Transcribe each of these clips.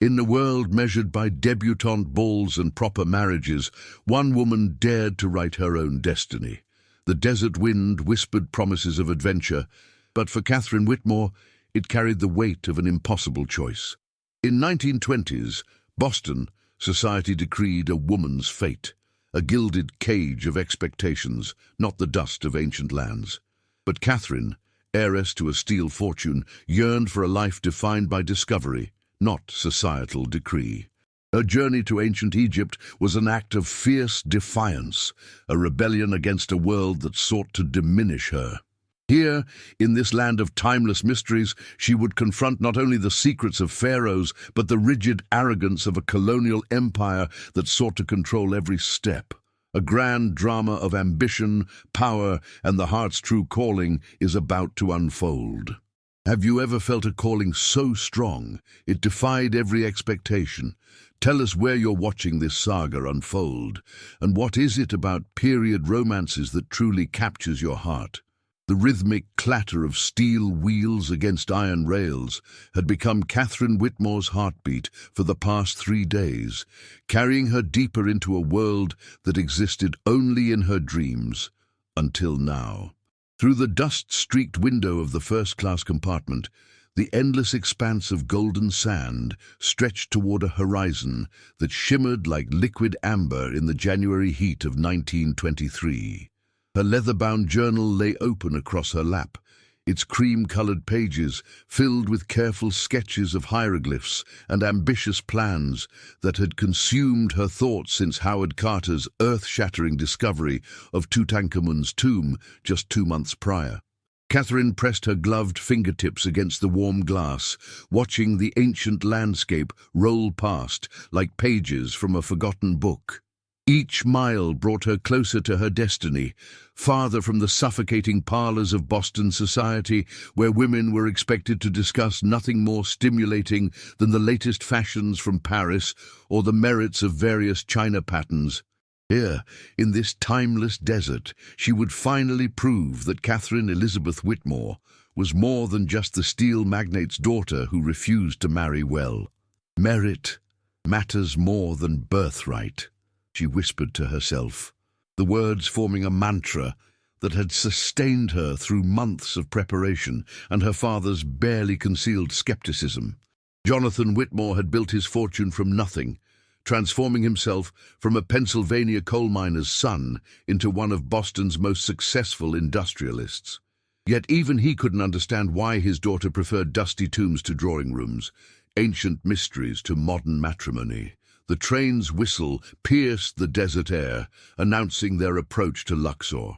In a world measured by debutante balls and proper marriages, one woman dared to write her own destiny. The desert wind whispered promises of adventure, but for Catherine Whitmore, it carried the weight of an impossible choice. In 1920s Boston, society decreed a woman's fate, a gilded cage of expectations, not the dust of ancient lands. But Catherine, heiress to a steel fortune, yearned for a life defined by discovery, not societal decree. Her journey to ancient Egypt was an act of fierce defiance, a rebellion against a world that sought to diminish her. Here, in this land of timeless mysteries, she would confront not only the secrets of pharaohs, but the rigid arrogance of a colonial empire that sought to control every step. A grand drama of ambition, power, and the heart's true calling is about to unfold. Have you ever felt a calling so strong it defied every expectation? Tell us where you're watching this saga unfold, and what is it about period romances that truly captures your heart? The rhythmic clatter of steel wheels against iron rails had become Catherine Whitmore's heartbeat for the past 3 days, carrying her deeper into a world that existed only in her dreams, until now. Through the dust-streaked window of the first-class compartment, the endless expanse of golden sand stretched toward a horizon that shimmered like liquid amber in the January heat of 1923. Her leather-bound journal lay open across her lap, its cream-colored pages filled with careful sketches of hieroglyphs and ambitious plans that had consumed her thoughts since Howard Carter's earth-shattering discovery of Tutankhamun's tomb just 2 months prior. Catherine pressed her gloved fingertips against the warm glass, watching the ancient landscape roll past like pages from a forgotten book. Each mile brought her closer to her destiny, farther from the suffocating parlors of Boston society, where women were expected to discuss nothing more stimulating than the latest fashions from Paris or the merits of various china patterns. Here, in this timeless desert, she would finally prove that Catherine Elizabeth Whitmore was more than just the steel magnate's daughter who refused to marry well. Merit matters more than birthright, she whispered to herself, the words forming a mantra that had sustained her through months of preparation and her father's barely concealed skepticism. Jonathan Whitmore had built his fortune from nothing, transforming himself from a Pennsylvania coal miner's son into one of Boston's most successful industrialists. Yet even he couldn't understand why his daughter preferred dusty tombs to drawing rooms, ancient mysteries to modern matrimony. The train's whistle pierced the desert air, announcing their approach to Luxor.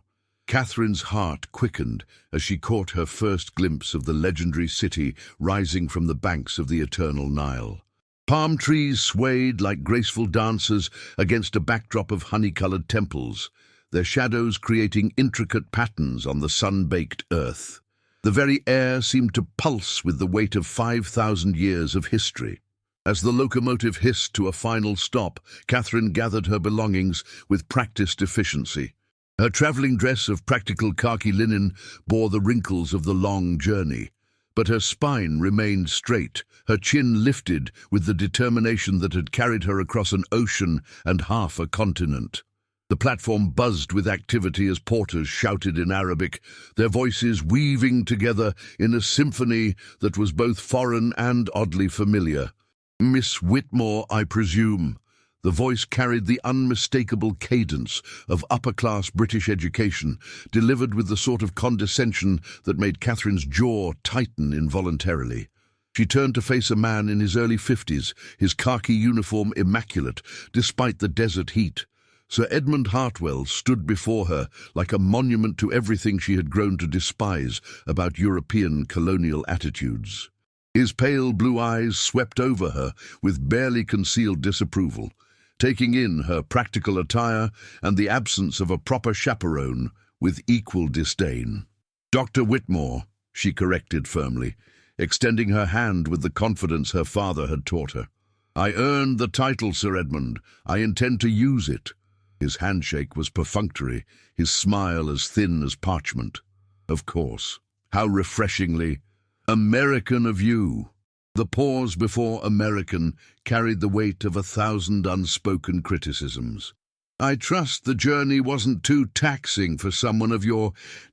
Catherine's heart quickened as she caught her first glimpse of the legendary city rising from the banks of the eternal Nile. Palm trees swayed like graceful dancers against a backdrop of honey-colored temples, their shadows creating intricate patterns on the sun-baked earth. The very air seemed to pulse with the weight of 5,000 years of history. As the locomotive hissed to a final stop, Catherine gathered her belongings with practiced efficiency. Her traveling dress of practical khaki linen bore the wrinkles of the long journey, but her spine remained straight, her chin lifted with the determination that had carried her across an ocean and half a continent. The platform buzzed with activity as porters shouted in Arabic, their voices weaving together in a symphony that was both foreign and oddly familiar. "Miss Whitmore, I presume." The voice carried the unmistakable cadence of upper-class British education, delivered with the sort of condescension that made Catherine's jaw tighten involuntarily. She turned to face a man in his early 50s, his khaki uniform immaculate, despite the desert heat. Sir Edmund Hartwell stood before her like a monument to everything she had grown to despise about European colonial attitudes. His pale blue eyes swept over her with barely concealed disapproval, taking in her practical attire and the absence of a proper chaperone with equal disdain. "Dr. Whitmore," she corrected firmly, extending her hand with the confidence her father had taught her. "I earned the title, Sir Edmund. I intend to use it." His handshake was perfunctory, his smile as thin as parchment. "Of course. How refreshingly American of you." The pause before American carried the weight of 1,000 unspoken criticisms. I trust the journey wasn't too taxing for someone of your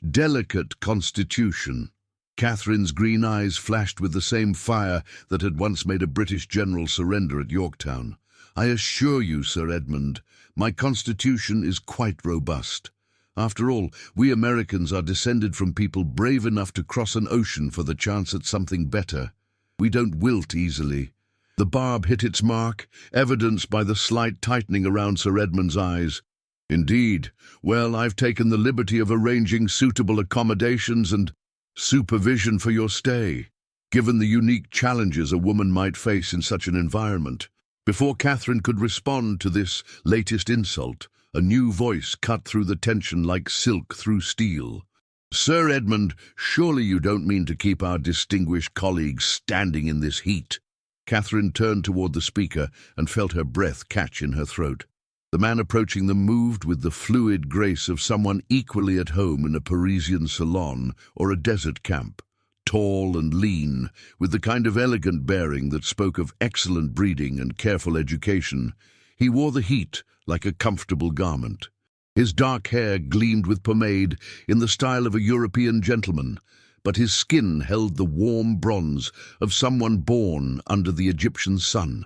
delicate constitution. Catherine's green eyes flashed with the same fire that had once made a British general surrender at Yorktown. I assure you, Sir Edmund, my constitution is quite robust. After all, we Americans are descended from people brave enough to cross an ocean for the chance at something better. We don't wilt easily. The barb hit its mark, evidenced by the slight tightening around Sir Edmund's eyes. Indeed. Well, I've taken the liberty of arranging suitable accommodations and supervision for your stay, given the unique challenges a woman might face in such an environment. Before Catherine could respond to this latest insult, a new voice cut through the tension like silk through steel. Sir Edmund, surely you don't mean to keep our distinguished colleagues standing in this heat? Catherine turned toward the speaker and felt her breath catch in her throat. The man approaching them moved with the fluid grace of someone equally at home in a Parisian salon or a desert camp. Tall and lean, with the kind of elegant bearing that spoke of excellent breeding and careful education, he wore the heat like a comfortable garment. His dark hair gleamed with pomade in the style of a European gentleman, but his skin held the warm bronze of someone born under the Egyptian sun.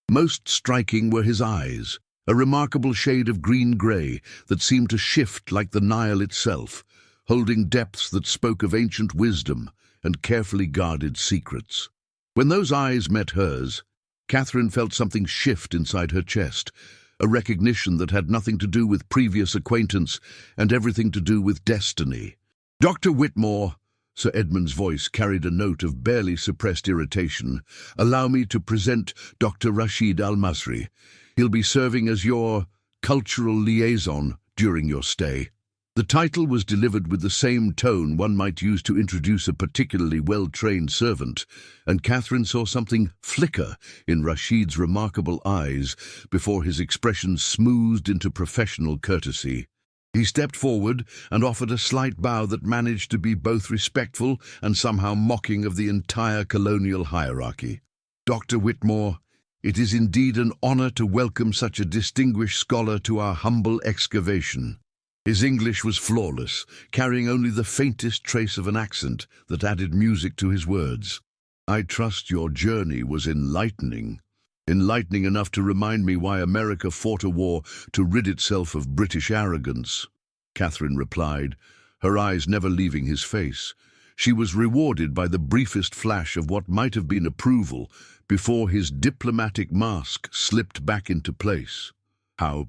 Most striking were his eyes, a remarkable shade of green-grey that seemed to shift like the Nile itself, holding depths that spoke of ancient wisdom and carefully guarded secrets. When those eyes met hers, Catherine felt something shift inside her chest, a recognition that had nothing to do with previous acquaintance and everything to do with destiny. Dr. Whitmore, Sir Edmund's voice carried a note of barely suppressed irritation. Allow me to present Dr. Rashid Al-Masri. He'll be serving as your cultural liaison during your stay. The title was delivered with the same tone one might use to introduce a particularly well-trained servant, and Catherine saw something flicker in Rashid's remarkable eyes before his expression smoothed into professional courtesy. He stepped forward and offered a slight bow that managed to be both respectful and somehow mocking of the entire colonial hierarchy. Dr. Whitmore, it is indeed an honor to welcome such a distinguished scholar to our humble excavation. His English was flawless, carrying only the faintest trace of an accent that added music to his words. I trust your journey was enlightening. Enlightening enough to remind me why America fought a war to rid itself of British arrogance. Catherine replied, her eyes never leaving his face. She was rewarded by the briefest flash of what might have been approval before his diplomatic mask slipped back into place. How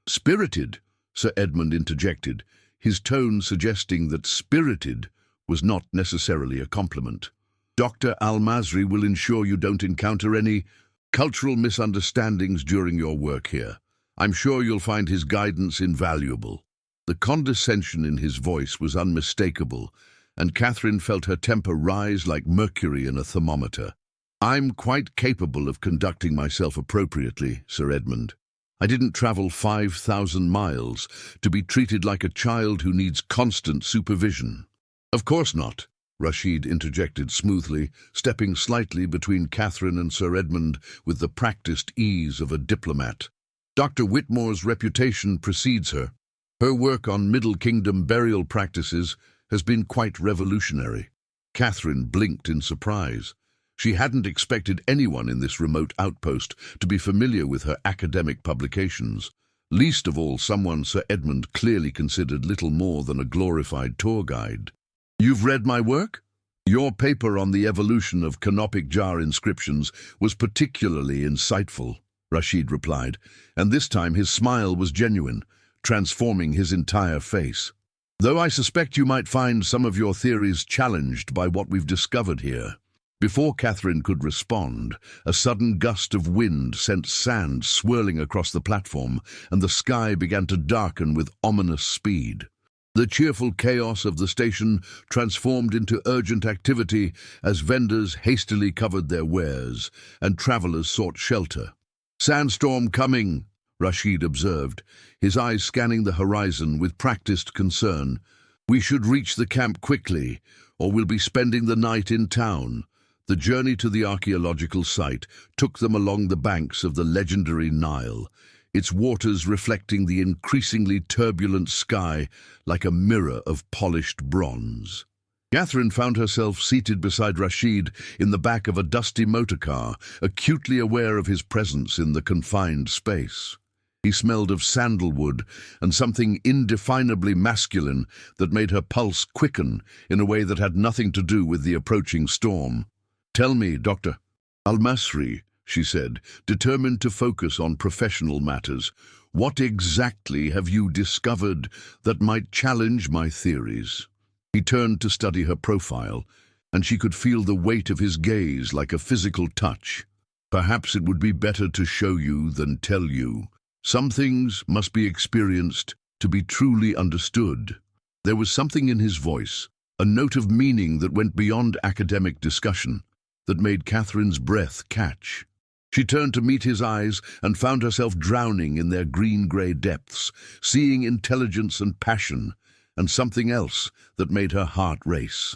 spirited! Sir Edmund interjected, his tone suggesting that spirited was not necessarily a compliment. Dr. Al-Masri will ensure you don't encounter any cultural misunderstandings during your work here. I'm sure you'll find his guidance invaluable. The condescension in his voice was unmistakable, and Catherine felt her temper rise like mercury in a thermometer. I'm quite capable of conducting myself appropriately, Sir Edmund. I didn't travel 5,000 miles to be treated like a child who needs constant supervision. Of course not, Rashid interjected smoothly, stepping slightly between Catherine and Sir Edmund with the practiced ease of a diplomat. Dr. Whitmore's reputation precedes her. Her work on Middle Kingdom burial practices has been quite revolutionary. Catherine blinked in surprise. She hadn't expected anyone in this remote outpost to be familiar with her academic publications, least of all someone Sir Edmund clearly considered little more than a glorified tour guide. You've read my work? Your paper on the evolution of canopic jar inscriptions was particularly insightful, Rashid replied, and this time his smile was genuine, transforming his entire face. Though I suspect you might find some of your theories challenged by what we've discovered here. Before Catherine could respond, a sudden gust of wind sent sand swirling across the platform, and the sky began to darken with ominous speed. The cheerful chaos of the station transformed into urgent activity as vendors hastily covered their wares and travelers sought shelter. "Sandstorm coming," Rashid observed, his eyes scanning the horizon with practiced concern. "We should reach the camp quickly, or we'll be spending the night in town. The journey to the archaeological site took them along the banks of the legendary Nile, its waters reflecting the increasingly turbulent sky like a mirror of polished bronze. Catherine found herself seated beside Rashid in the back of a dusty motorcar, acutely aware of his presence in the confined space. He smelled of sandalwood and something indefinably masculine that made her pulse quicken in a way that had nothing to do with the approaching storm. "Tell me, Dr. Al-Masri," she said, determined to focus on professional matters, "what exactly have you discovered that might challenge my theories?" He turned to study her profile, and she could feel the weight of his gaze like a physical touch. "Perhaps it would be better to show you than tell you. Some things must be experienced to be truly understood." There was something in his voice, a note of meaning that went beyond academic discussion, that made Catherine's breath catch. She turned to meet his eyes and found herself drowning in their green-grey depths, seeing intelligence and passion, and something else that made her heart race.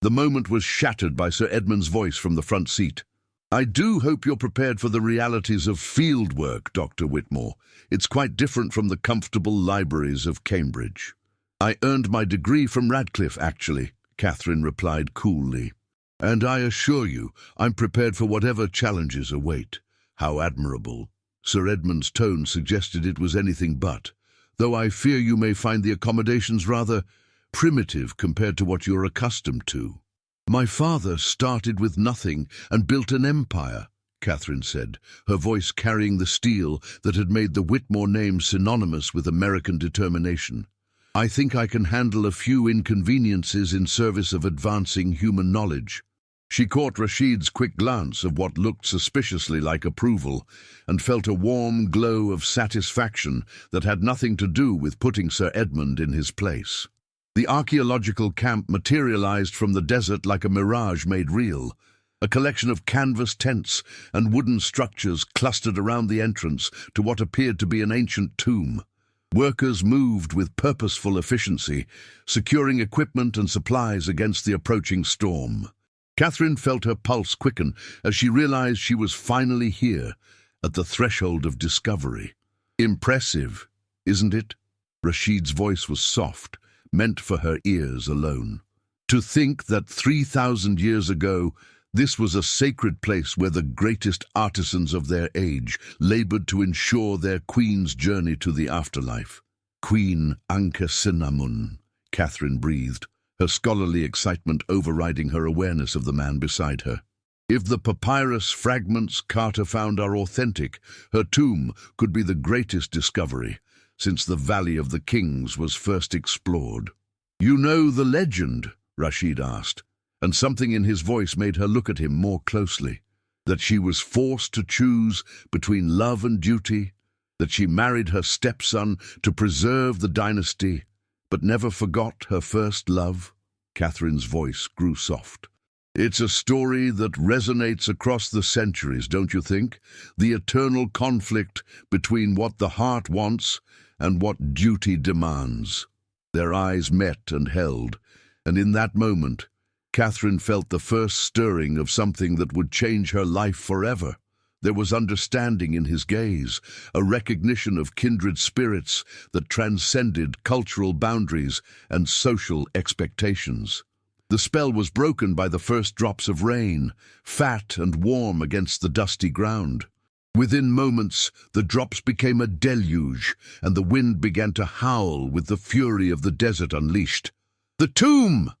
The moment was shattered by Sir Edmund's voice from the front seat. "I do hope you're prepared for the realities of field work, Dr. Whitmore. It's quite different from the comfortable libraries of Cambridge." "I earned my degree from Radcliffe, actually," Catherine replied coolly. "And I assure you, I'm prepared for whatever challenges await." "How admirable." Sir Edmund's tone suggested it was anything but, "though I fear you may find the accommodations rather primitive compared to what you're accustomed to." "My father started with nothing and built an empire," Catherine said, her voice carrying the steel that had made the Whitmore name synonymous with American determination. "I think I can handle a few inconveniences in service of advancing human knowledge." She caught Rashid's quick glance of what looked suspiciously like approval and felt a warm glow of satisfaction that had nothing to do with putting Sir Edmund in his place. The archaeological camp materialized from the desert like a mirage made real. A collection of canvas tents and wooden structures clustered around the entrance to what appeared to be an ancient tomb. Workers moved with purposeful efficiency, securing equipment and supplies against the approaching storm. Catherine felt her pulse quicken as she realized she was finally here, at the threshold of discovery. "Impressive, isn't it?" Rashid's voice was soft, meant for her ears alone. "To think that 3,000 years ago, this was a sacred place where the greatest artisans of their age labored to ensure their queen's journey to the afterlife." "Queen Anka Sinnamun," Catherine breathed, her scholarly excitement overriding her awareness of the man beside her. If the papyrus fragments Carter found are authentic, her tomb could be the greatest discovery since the Valley of the Kings was first explored. "You know the legend?" Rashid asked, and something in his voice made her look at him more closely. "That she was forced to choose between love and duty, that she married her stepson to preserve the dynasty, but never forgot her first love?" Catherine's voice grew soft. "It's a story that resonates across the centuries, don't you think? The eternal conflict between what the heart wants and what duty demands." Their eyes met and held, and in that moment, Catherine felt the first stirring of something that would change her life forever. There was understanding in his gaze, a recognition of kindred spirits that transcended cultural boundaries and social expectations. The spell was broken by the first drops of rain, fat and warm against the dusty ground. Within moments, the drops became a deluge, and the wind began to howl with the fury of the desert unleashed. "The tomb!"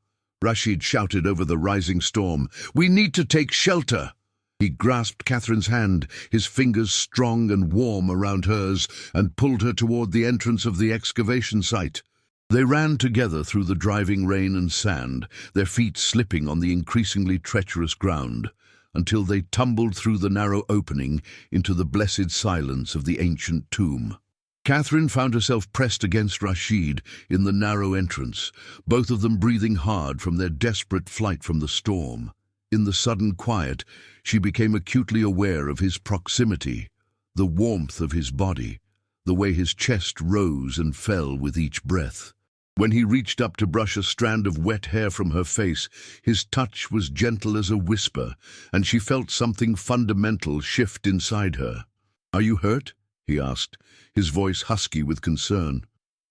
Rashid shouted over the rising storm. "We need to take shelter!" He grasped Catherine's hand, his fingers strong and warm around hers, and pulled her toward the entrance of the excavation site. They ran together through the driving rain and sand, their feet slipping on the increasingly treacherous ground, until they tumbled through the narrow opening into the blessed silence of the ancient tomb. Catherine found herself pressed against Rashid in the narrow entrance, both of them breathing hard from their desperate flight from the storm. In the sudden quiet, she became acutely aware of his proximity, the warmth of his body, the way his chest rose and fell with each breath. When he reached up to brush a strand of wet hair from her face, his touch was gentle as a whisper, and she felt something fundamental shift inside her. "Are you hurt?" he asked, his voice husky with concern.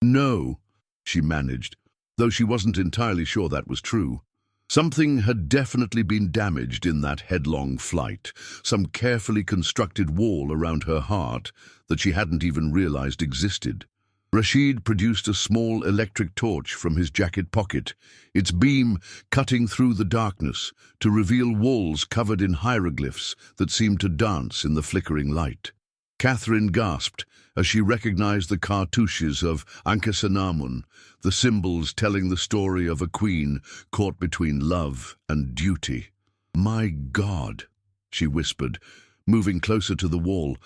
"No," she managed, though she wasn't entirely sure that was true. Something had definitely been damaged in that headlong flight, some carefully constructed wall around her heart that she hadn't even realized existed. Rashid produced a small electric torch from his jacket pocket, its beam cutting through the darkness to reveal walls covered in hieroglyphs that seemed to dance in the flickering light. Catherine gasped as she recognized the cartouches of Ankhesenamun, the symbols telling the story of a queen caught between love and duty. "My God," she whispered, moving closer to the wall,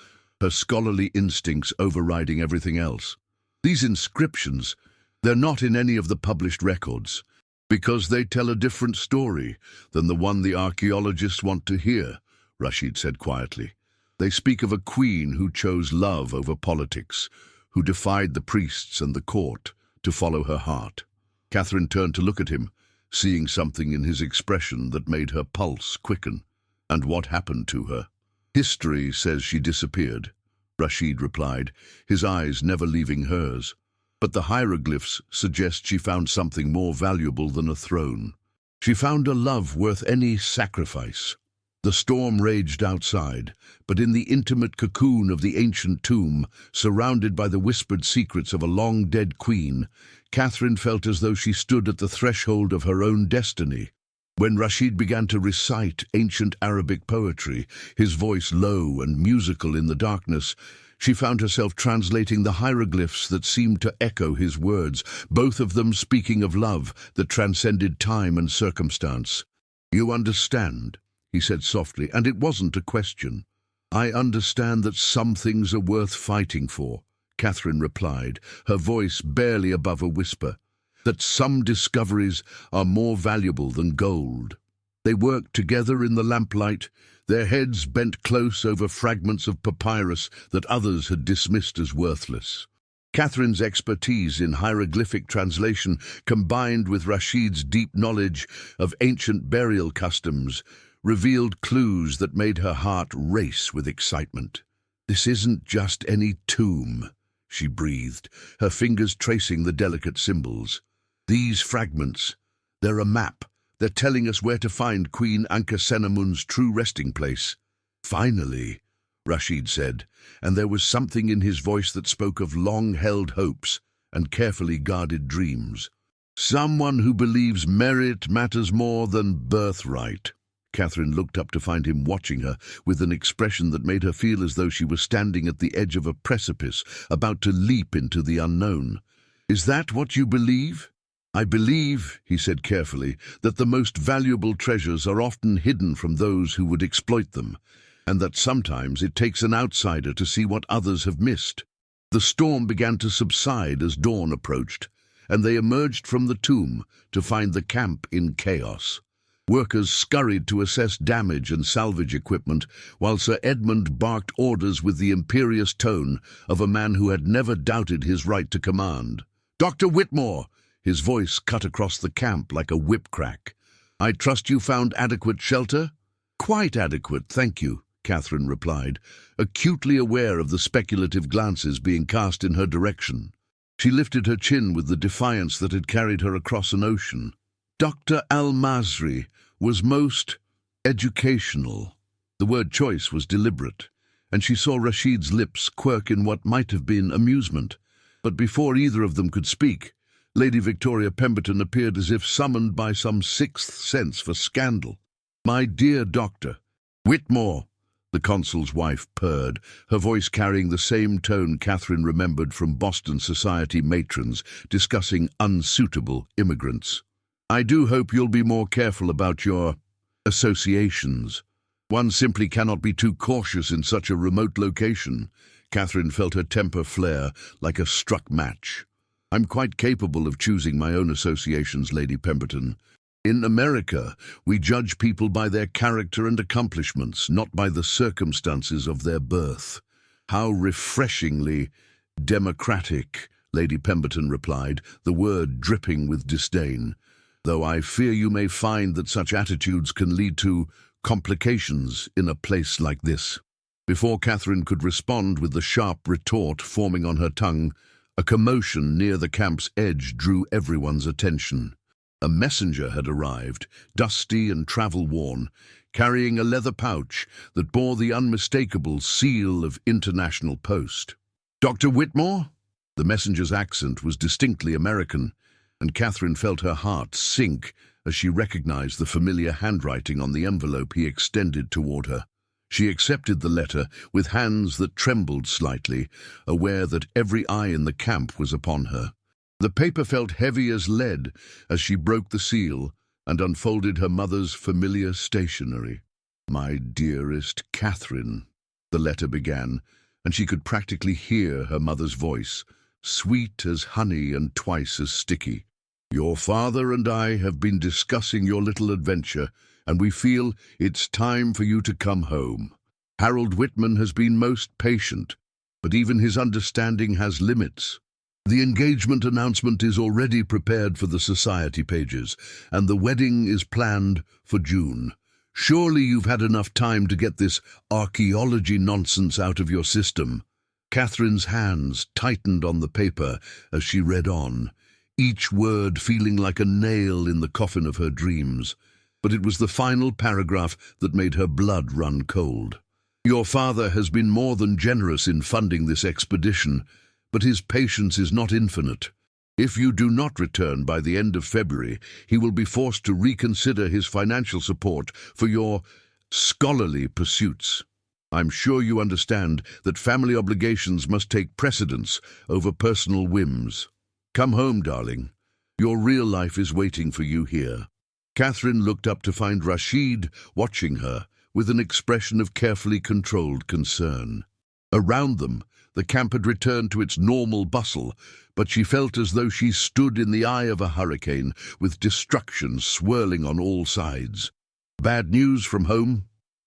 her scholarly instincts overriding everything else. "These inscriptions, they're not in any of the published records, because they tell a different story than the one the archaeologists want to hear," Rashid said quietly. "They speak of a queen who chose love over politics, who defied the priests and the court to follow her heart." Catherine turned to look at him, seeing something in his expression that made her pulse quicken. "And what happened to her?" "History says she disappeared," Rashid replied, his eyes never leaving hers. "But the hieroglyphs suggest she found something more valuable than a throne. She found a love worth any sacrifice." The storm raged outside, but in the intimate cocoon of the ancient tomb, surrounded by the whispered secrets of a long-dead queen, Catherine felt as though she stood at the threshold of her own destiny. When Rashid began to recite ancient Arabic poetry, his voice low and musical in the darkness, she found herself translating the hieroglyphs that seemed to echo his words, both of them speaking of love that transcended time and circumstance. "You understand," he said softly, and it wasn't a question. "I understand that some things are worth fighting for," Catherine replied, her voice barely above a whisper. "That some discoveries are more valuable than gold." They worked together in the lamplight, their heads bent close over fragments of papyrus that others had dismissed as worthless. Catherine's expertise in hieroglyphic translation, combined with Rashid's deep knowledge of ancient burial customs, revealed clues that made her heart race with excitement. "This isn't just any tomb," she breathed, her fingers tracing the delicate symbols. "These fragments, they're a map. They're telling us where to find Queen Ankhesenamun's true resting place." "Finally," Rashid said, and there was something in his voice that spoke of long-held hopes and carefully guarded dreams. "Someone who believes merit matters more than birthright." Catherine looked up to find him watching her with an expression that made her feel as though she was standing at the edge of a precipice, about to leap into the unknown. "Is that what you believe?" "I believe," he said carefully, "that the most valuable treasures are often hidden from those who would exploit them, and that sometimes it takes an outsider to see what others have missed." The storm began to subside as dawn approached, and they emerged from the tomb to find the camp in chaos. Workers scurried to assess damage and salvage equipment, while Sir Edmund barked orders with the imperious tone of a man who had never doubted his right to command. "Dr. Whitmore!" His voice cut across the camp like a whip crack. "I trust you found adequate shelter?" "Quite adequate, thank you," Catherine replied, acutely aware of the speculative glances being cast in her direction. She lifted her chin with the defiance that had carried her across an ocean. "Dr. Al-Masri was most educational." The word choice was deliberate, and she saw Rashid's lips quirk in what might have been amusement. But before either of them could speak, Lady Victoria Pemberton appeared as if summoned by some sixth sense for scandal. "My dear Doctor Whitmore," the consul's wife purred, her voice carrying the same tone Catherine remembered from Boston society matrons discussing unsuitable immigrants. "I do hope you'll be more careful about your associations. One simply cannot be too cautious in such a remote location." Catherine felt her temper flare like a struck match. "I'm quite capable of choosing my own associations, Lady Pemberton. In America, we judge people by their character and accomplishments, not by the circumstances of their birth." "How refreshingly democratic," Lady Pemberton replied, the word dripping with disdain, though I fear you may find that such attitudes can lead to complications in a place like this. Before Catherine could respond with the sharp retort forming on her tongue, a commotion near the camp's edge drew everyone's attention. A messenger had arrived, dusty and travel-worn, carrying a leather pouch that bore the unmistakable seal of international post. "Dr. Whitmore?" The messenger's accent was distinctly American, and Catherine felt her heart sink as she recognized the familiar handwriting on the envelope he extended toward her. She accepted the letter with hands that trembled slightly, aware that every eye in the camp was upon her. The paper felt heavy as lead as she broke the seal and unfolded her mother's familiar stationery. "My dearest Catherine," the letter began, and she could practically hear her mother's voice, sweet as honey and twice as sticky. "Your father and I have been discussing your little adventure, and we feel it's time for you to come home. Harold Whitman has been most patient, but even his understanding has limits. The engagement announcement is already prepared for the society pages, and the wedding is planned for June. Surely you've had enough time to get this archaeology nonsense out of your system." Catherine's hands tightened on the paper as she read on, each word feeling like a nail in the coffin of her dreams. But it was the final paragraph that made her blood run cold. "Your father has been more than generous in funding this expedition, but his patience is not infinite. If you do not return by the end of February, he will be forced to reconsider his financial support for your scholarly pursuits. I'm sure you understand that family obligations must take precedence over personal whims. Come home, darling. Your real life is waiting for you here." Catherine looked up to find Rashid watching her with an expression of carefully controlled concern. Around them, the camp had returned to its normal bustle, but she felt as though she stood in the eye of a hurricane, with destruction swirling on all sides. "Bad news from home?"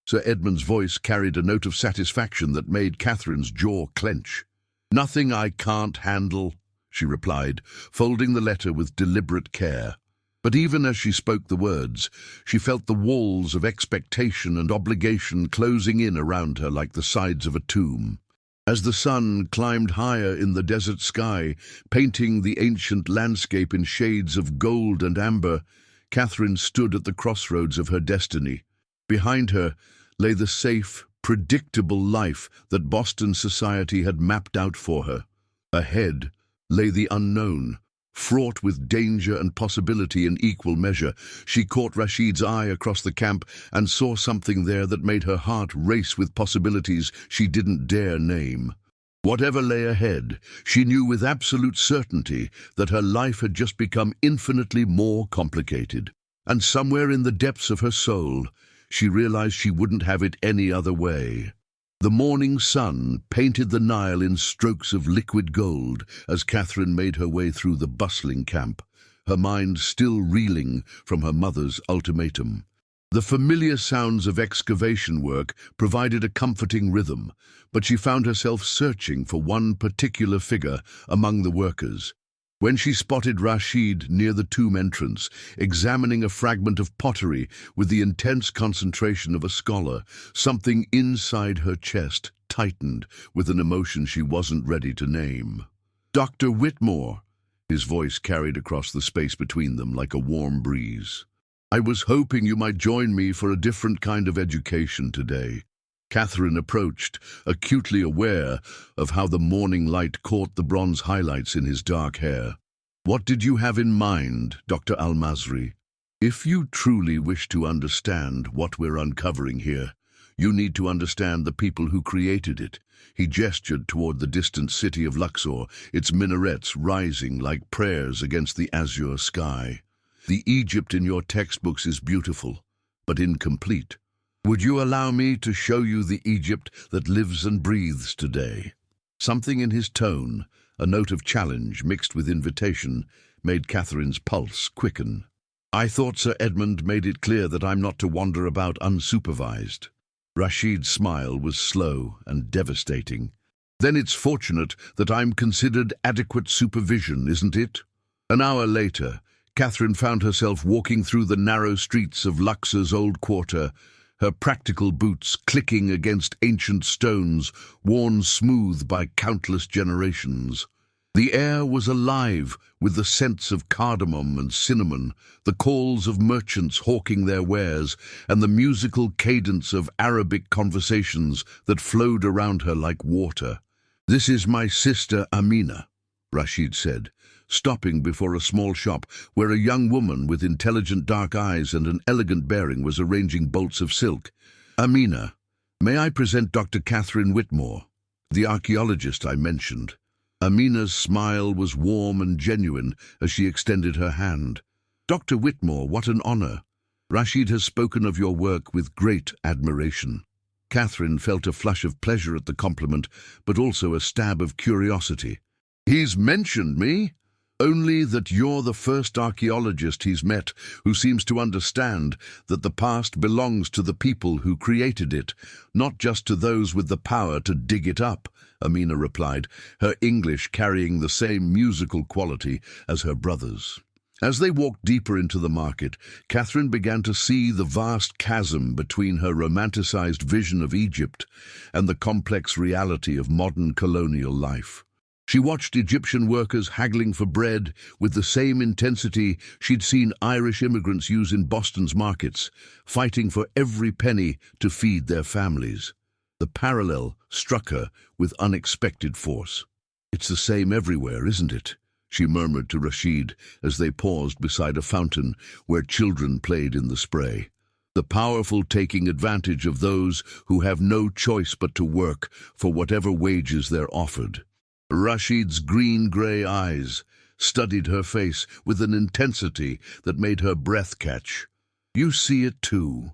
Sir Edmund's voice carried a note of satisfaction that made Catherine's jaw clench. "Nothing I can't handle," she replied, folding the letter with deliberate care. But even as she spoke the words, she felt the walls of expectation and obligation closing in around her like the sides of a tomb. As the sun climbed higher in the desert sky, painting the ancient landscape in shades of gold and amber, Catherine stood at the crossroads of her destiny. Behind her lay the safe, predictable life that Boston society had mapped out for her. Ahead lay the unknown, fraught with danger and possibility in equal measure. She caught Rashid's eye across the camp and saw something there that made her heart race with possibilities she didn't dare name. Whatever lay ahead, she knew with absolute certainty that her life had just become infinitely more complicated. And somewhere in the depths of her soul, she realized she wouldn't have it any other way. The morning sun painted the Nile in strokes of liquid gold as Catherine made her way through the bustling camp, her mind still reeling from her mother's ultimatum. The familiar sounds of excavation work provided a comforting rhythm, but she found herself searching for one particular figure among the workers. When she spotted Rashid near the tomb entrance, examining a fragment of pottery with the intense concentration of a scholar, something inside her chest tightened with an emotion she wasn't ready to name. "Dr. Whitmore," his voice carried across the space between them like a warm breeze. "I was hoping you might join me for a different kind of education today." Catherine approached, acutely aware of how the morning light caught the bronze highlights in his dark hair. "What did you have in mind, Dr. Al-Masri? If you truly wish to understand what we're uncovering here, you need to understand the people who created it." He gestured toward the distant city of Luxor, its minarets rising like prayers against the azure sky. "The Egypt in your textbooks is beautiful, but incomplete. Would you allow me to show you the Egypt that lives and breathes today?" Something in his tone, a note of challenge mixed with invitation, made Catherine's pulse quicken. "I thought Sir Edmund made it clear that I'm not to wander about unsupervised." Rashid's smile was slow and devastating. Then it's fortunate that I'm considered adequate supervision, isn't it? An hour later, Catherine found herself walking through the narrow streets of Luxor's old quarter, her practical boots clicking against ancient stones worn smooth by countless generations. The air was alive with the scents of cardamom and cinnamon, the calls of merchants hawking their wares, and the musical cadence of Arabic conversations that flowed around her like water. "This is my sister Amina," Rashid said, stopping before a small shop where a young woman with intelligent dark eyes and an elegant bearing was arranging bolts of silk. "Amina, may I present Dr. Catherine Whitmore, the archaeologist I mentioned?" Amina's smile was warm and genuine as she extended her hand. "Dr. Whitmore, what an honor. Rashid has spoken of your work with great admiration." Catherine felt a flush of pleasure at the compliment, but also a stab of curiosity. "He's mentioned me? Only that you're the first archaeologist he's met who seems to understand that the past belongs to the people who created it, not just to those with the power to dig it up," Amina replied, her English carrying the same musical quality as her brother's. As they walked deeper into the market, Catherine began to see the vast chasm between her romanticized vision of Egypt and the complex reality of modern colonial life. She watched Egyptian workers haggling for bread with the same intensity she'd seen Irish immigrants use in Boston's markets, fighting for every penny to feed their families. The parallel struck her with unexpected force. "It's the same everywhere, isn't it?" she murmured to Rashid as they paused beside a fountain where children played in the spray. "The powerful taking advantage of those who have no choice but to work for whatever wages they're offered." Rashid's green-grey eyes studied her face with an intensity that made her breath catch. "You see it too.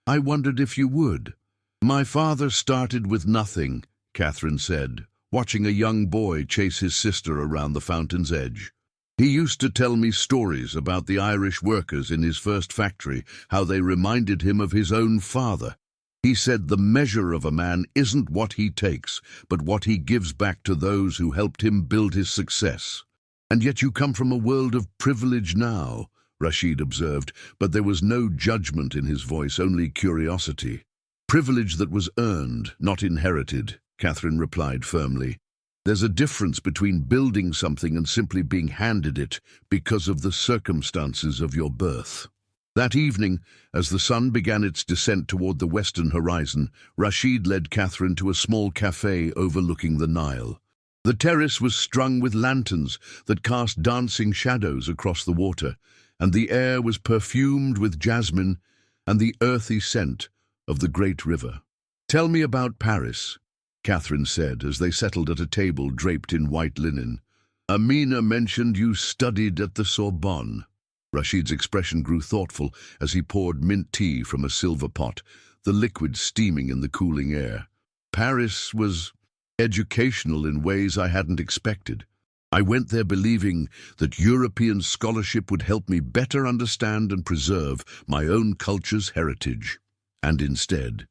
I wondered if you would." "My father started with nothing," Catherine said, watching a young boy chase his sister around the fountain's edge. "He used to tell me stories about the Irish workers in his first factory, how they reminded him of his own father. He said the measure of a man isn't what he takes, but what he gives back to those who helped him build his success." "And yet you come from a world of privilege now," Rashid observed, but there was no judgment in his voice, only curiosity. "Privilege that was earned, not inherited," Catherine replied firmly. "There's a difference between building something and simply being handed it because of the circumstances of your birth." That evening, as the sun began its descent toward the western horizon, Rashid led Catherine to a small cafe overlooking the Nile. The terrace was strung with lanterns that cast dancing shadows across the water, and the air was perfumed with jasmine and the earthy scent of the great river. "Tell me about Paris," Catherine said as they settled at a table draped in white linen. "Amina mentioned you studied at the Sorbonne." Rashid's expression grew thoughtful as he poured mint tea from a silver pot, the liquid steaming in the cooling air. "Paris was educational in ways I hadn't expected. I went there believing that European scholarship would help me better understand and preserve my own culture's heritage. And instead,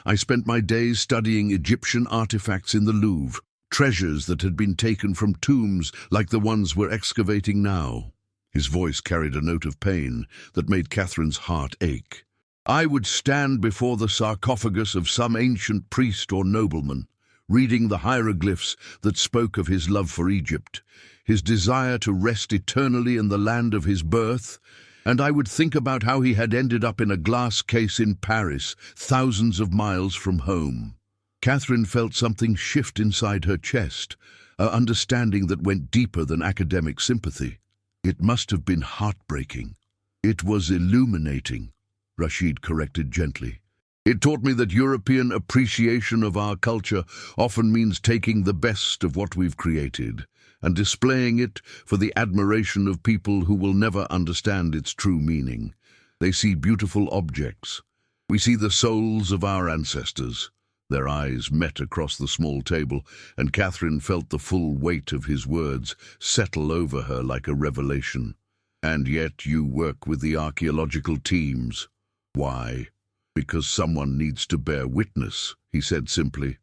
I spent my days studying Egyptian artifacts in the Louvre, treasures that had been taken from tombs like the ones we're excavating now." His voice carried a note of pain that made Catherine's heart ache. "I would stand before the sarcophagus of some ancient priest or nobleman, reading the hieroglyphs that spoke of his love for Egypt, his desire to rest eternally in the land of his birth, and I would think about how he had ended up in a glass case in Paris, thousands of miles from home." Catherine felt something shift inside her chest, an understanding that went deeper than academic sympathy. "It must have been heartbreaking." "It was illuminating," Rashid corrected gently. "It taught me that European appreciation of our culture often means taking the best of what we've created and displaying it for the admiration of people who will never understand its true meaning. They see beautiful objects. We see the souls of our ancestors." Their eyes met across the small table, and Catherine felt the full weight of his words settle over her like a revelation. "And yet you work with the archaeological teams. Why?" "Because someone needs to bear witness," he said simply.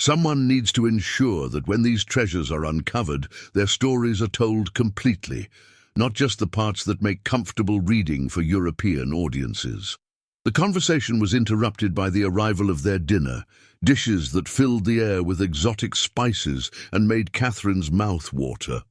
Someone needs to ensure that when these treasures are uncovered, their stories are told completely, not just the parts that make comfortable reading for European audiences. The conversation was interrupted by the arrival of their dinner, dishes that filled the air with exotic spices and made Catherine's mouth water.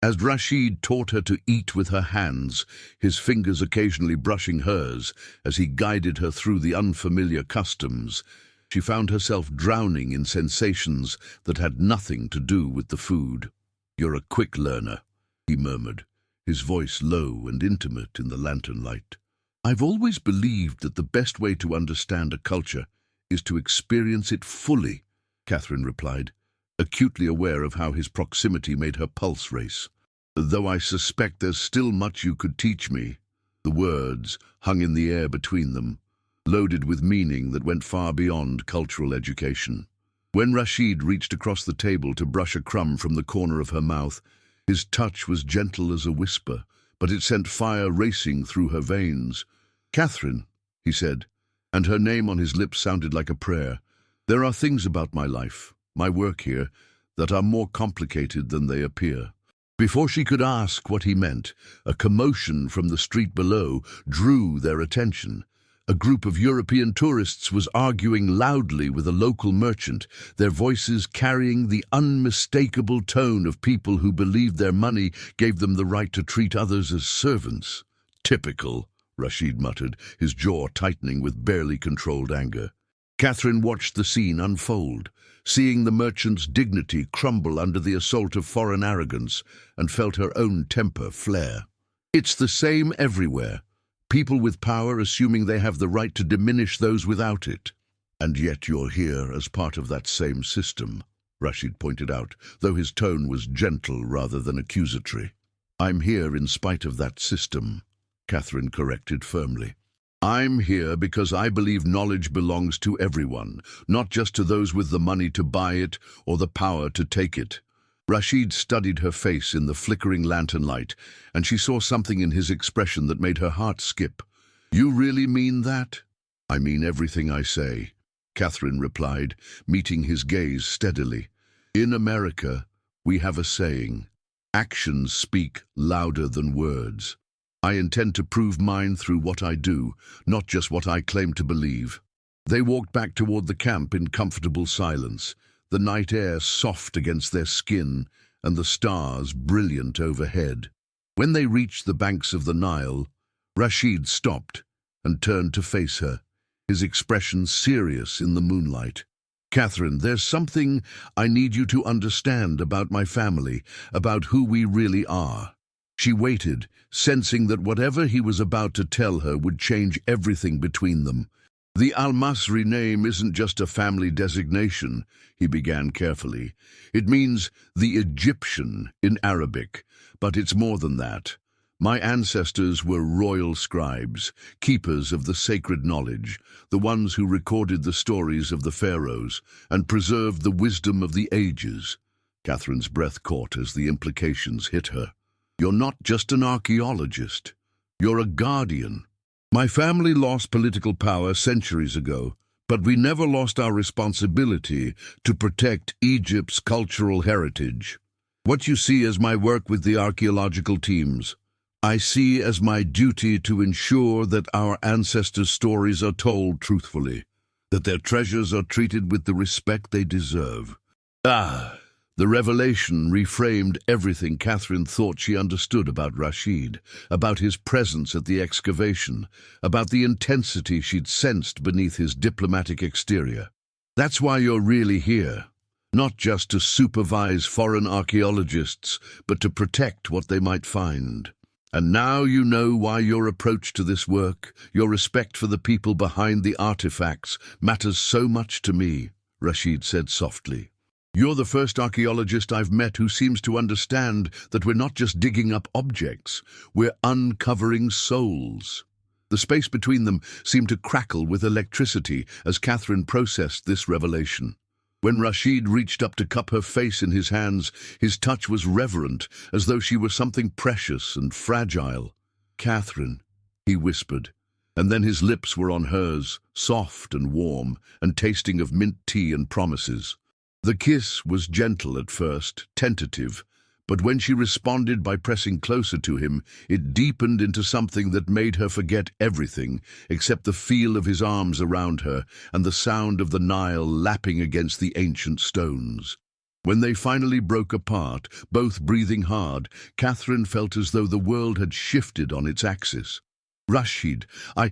As Rashid taught her to eat with her hands, his fingers occasionally brushing hers as he guided her through the unfamiliar customs, she found herself drowning in sensations that had nothing to do with the food. "You're a quick learner," he murmured, his voice low and intimate in the lantern light. "I've always believed that the best way to understand a culture is to experience it fully," Catherine replied, acutely aware of how his proximity made her pulse race. "Though I suspect there's still much you could teach me." The words hung in the air between them, loaded with meaning that went far beyond cultural education. When Rashid reached across the table to brush a crumb from the corner of her mouth, his touch was gentle as a whisper, but it sent fire racing through her veins. "Catherine," he said, and her name on his lips sounded like a prayer. "There are things about my life, my work here, that are more complicated than they appear." Before she could ask what he meant, a commotion from the street below drew their attention. A group of European tourists was arguing loudly with a local merchant, their voices carrying the unmistakable tone of people who believed their money gave them the right to treat others as servants. "Typical," Rashid muttered, his jaw tightening with barely controlled anger. Catherine watched the scene unfold, seeing the merchant's dignity crumble under the assault of foreign arrogance, and felt her own temper flare. "It's the same everywhere. People with power assuming they have the right to diminish those without it. And yet you're here as part of that same system," Rashid pointed out, though his tone was gentle rather than accusatory. "I'm here in spite of that system," Catherine corrected firmly. "I'm here because I believe knowledge belongs to everyone, not just to those with the money to buy it or the power to take it." Rashid studied her face in the flickering lantern light, and she saw something in his expression that made her heart skip. "You really mean that?" "I mean everything I say," Catherine replied, meeting his gaze steadily. "In America, we have a saying, actions speak louder than words. I intend to prove mine through what I do, not just what I claim to believe." They walked back toward the camp in comfortable silence, the night air soft against their skin and the stars brilliant overhead. When they reached the banks of the Nile, Rashid stopped and turned to face her, his expression serious in the moonlight. "Catherine, there's something I need you to understand about my family, about who we really are." She waited, sensing that whatever he was about to tell her would change everything between them. "The Al-Masri name isn't just a family designation," he began carefully. "It means the Egyptian in Arabic, but it's more than that. My ancestors were royal scribes, keepers of the sacred knowledge, the ones who recorded the stories of the pharaohs and preserved the wisdom of the ages." Catherine's breath caught as the implications hit her. "You're not just an archaeologist. You're a guardian. My family lost political power centuries ago, but we never lost our responsibility to protect Egypt's cultural heritage. What you see as my work with the archaeological teams, I see as my duty to ensure that our ancestors' stories are told truthfully, that their treasures are treated with the respect they deserve." The revelation reframed everything Catherine thought she understood about Rashid, about his presence at the excavation, about the intensity she'd sensed beneath his diplomatic exterior. "That's why you're really here, not just to supervise foreign archaeologists, but to protect what they might find. And now you know why your approach to this work, your respect for the people behind the artifacts, matters so much to me," Rashid said softly. "You're the first archaeologist I've met who seems to understand that we're not just digging up objects, we're uncovering souls." The space between them seemed to crackle with electricity as Catherine processed this revelation. When Rashid reached up to cup her face in his hands, his touch was reverent, as though she were something precious and fragile. "Catherine," he whispered, and then his lips were on hers, soft and warm, and tasting of mint tea and promises. The kiss was gentle at first, tentative, but when she responded by pressing closer to him, it deepened into something that made her forget everything except the feel of his arms around her and the sound of the Nile lapping against the ancient stones. When they finally broke apart, both breathing hard, Catherine felt as though the world had shifted on its axis. "Rashid, I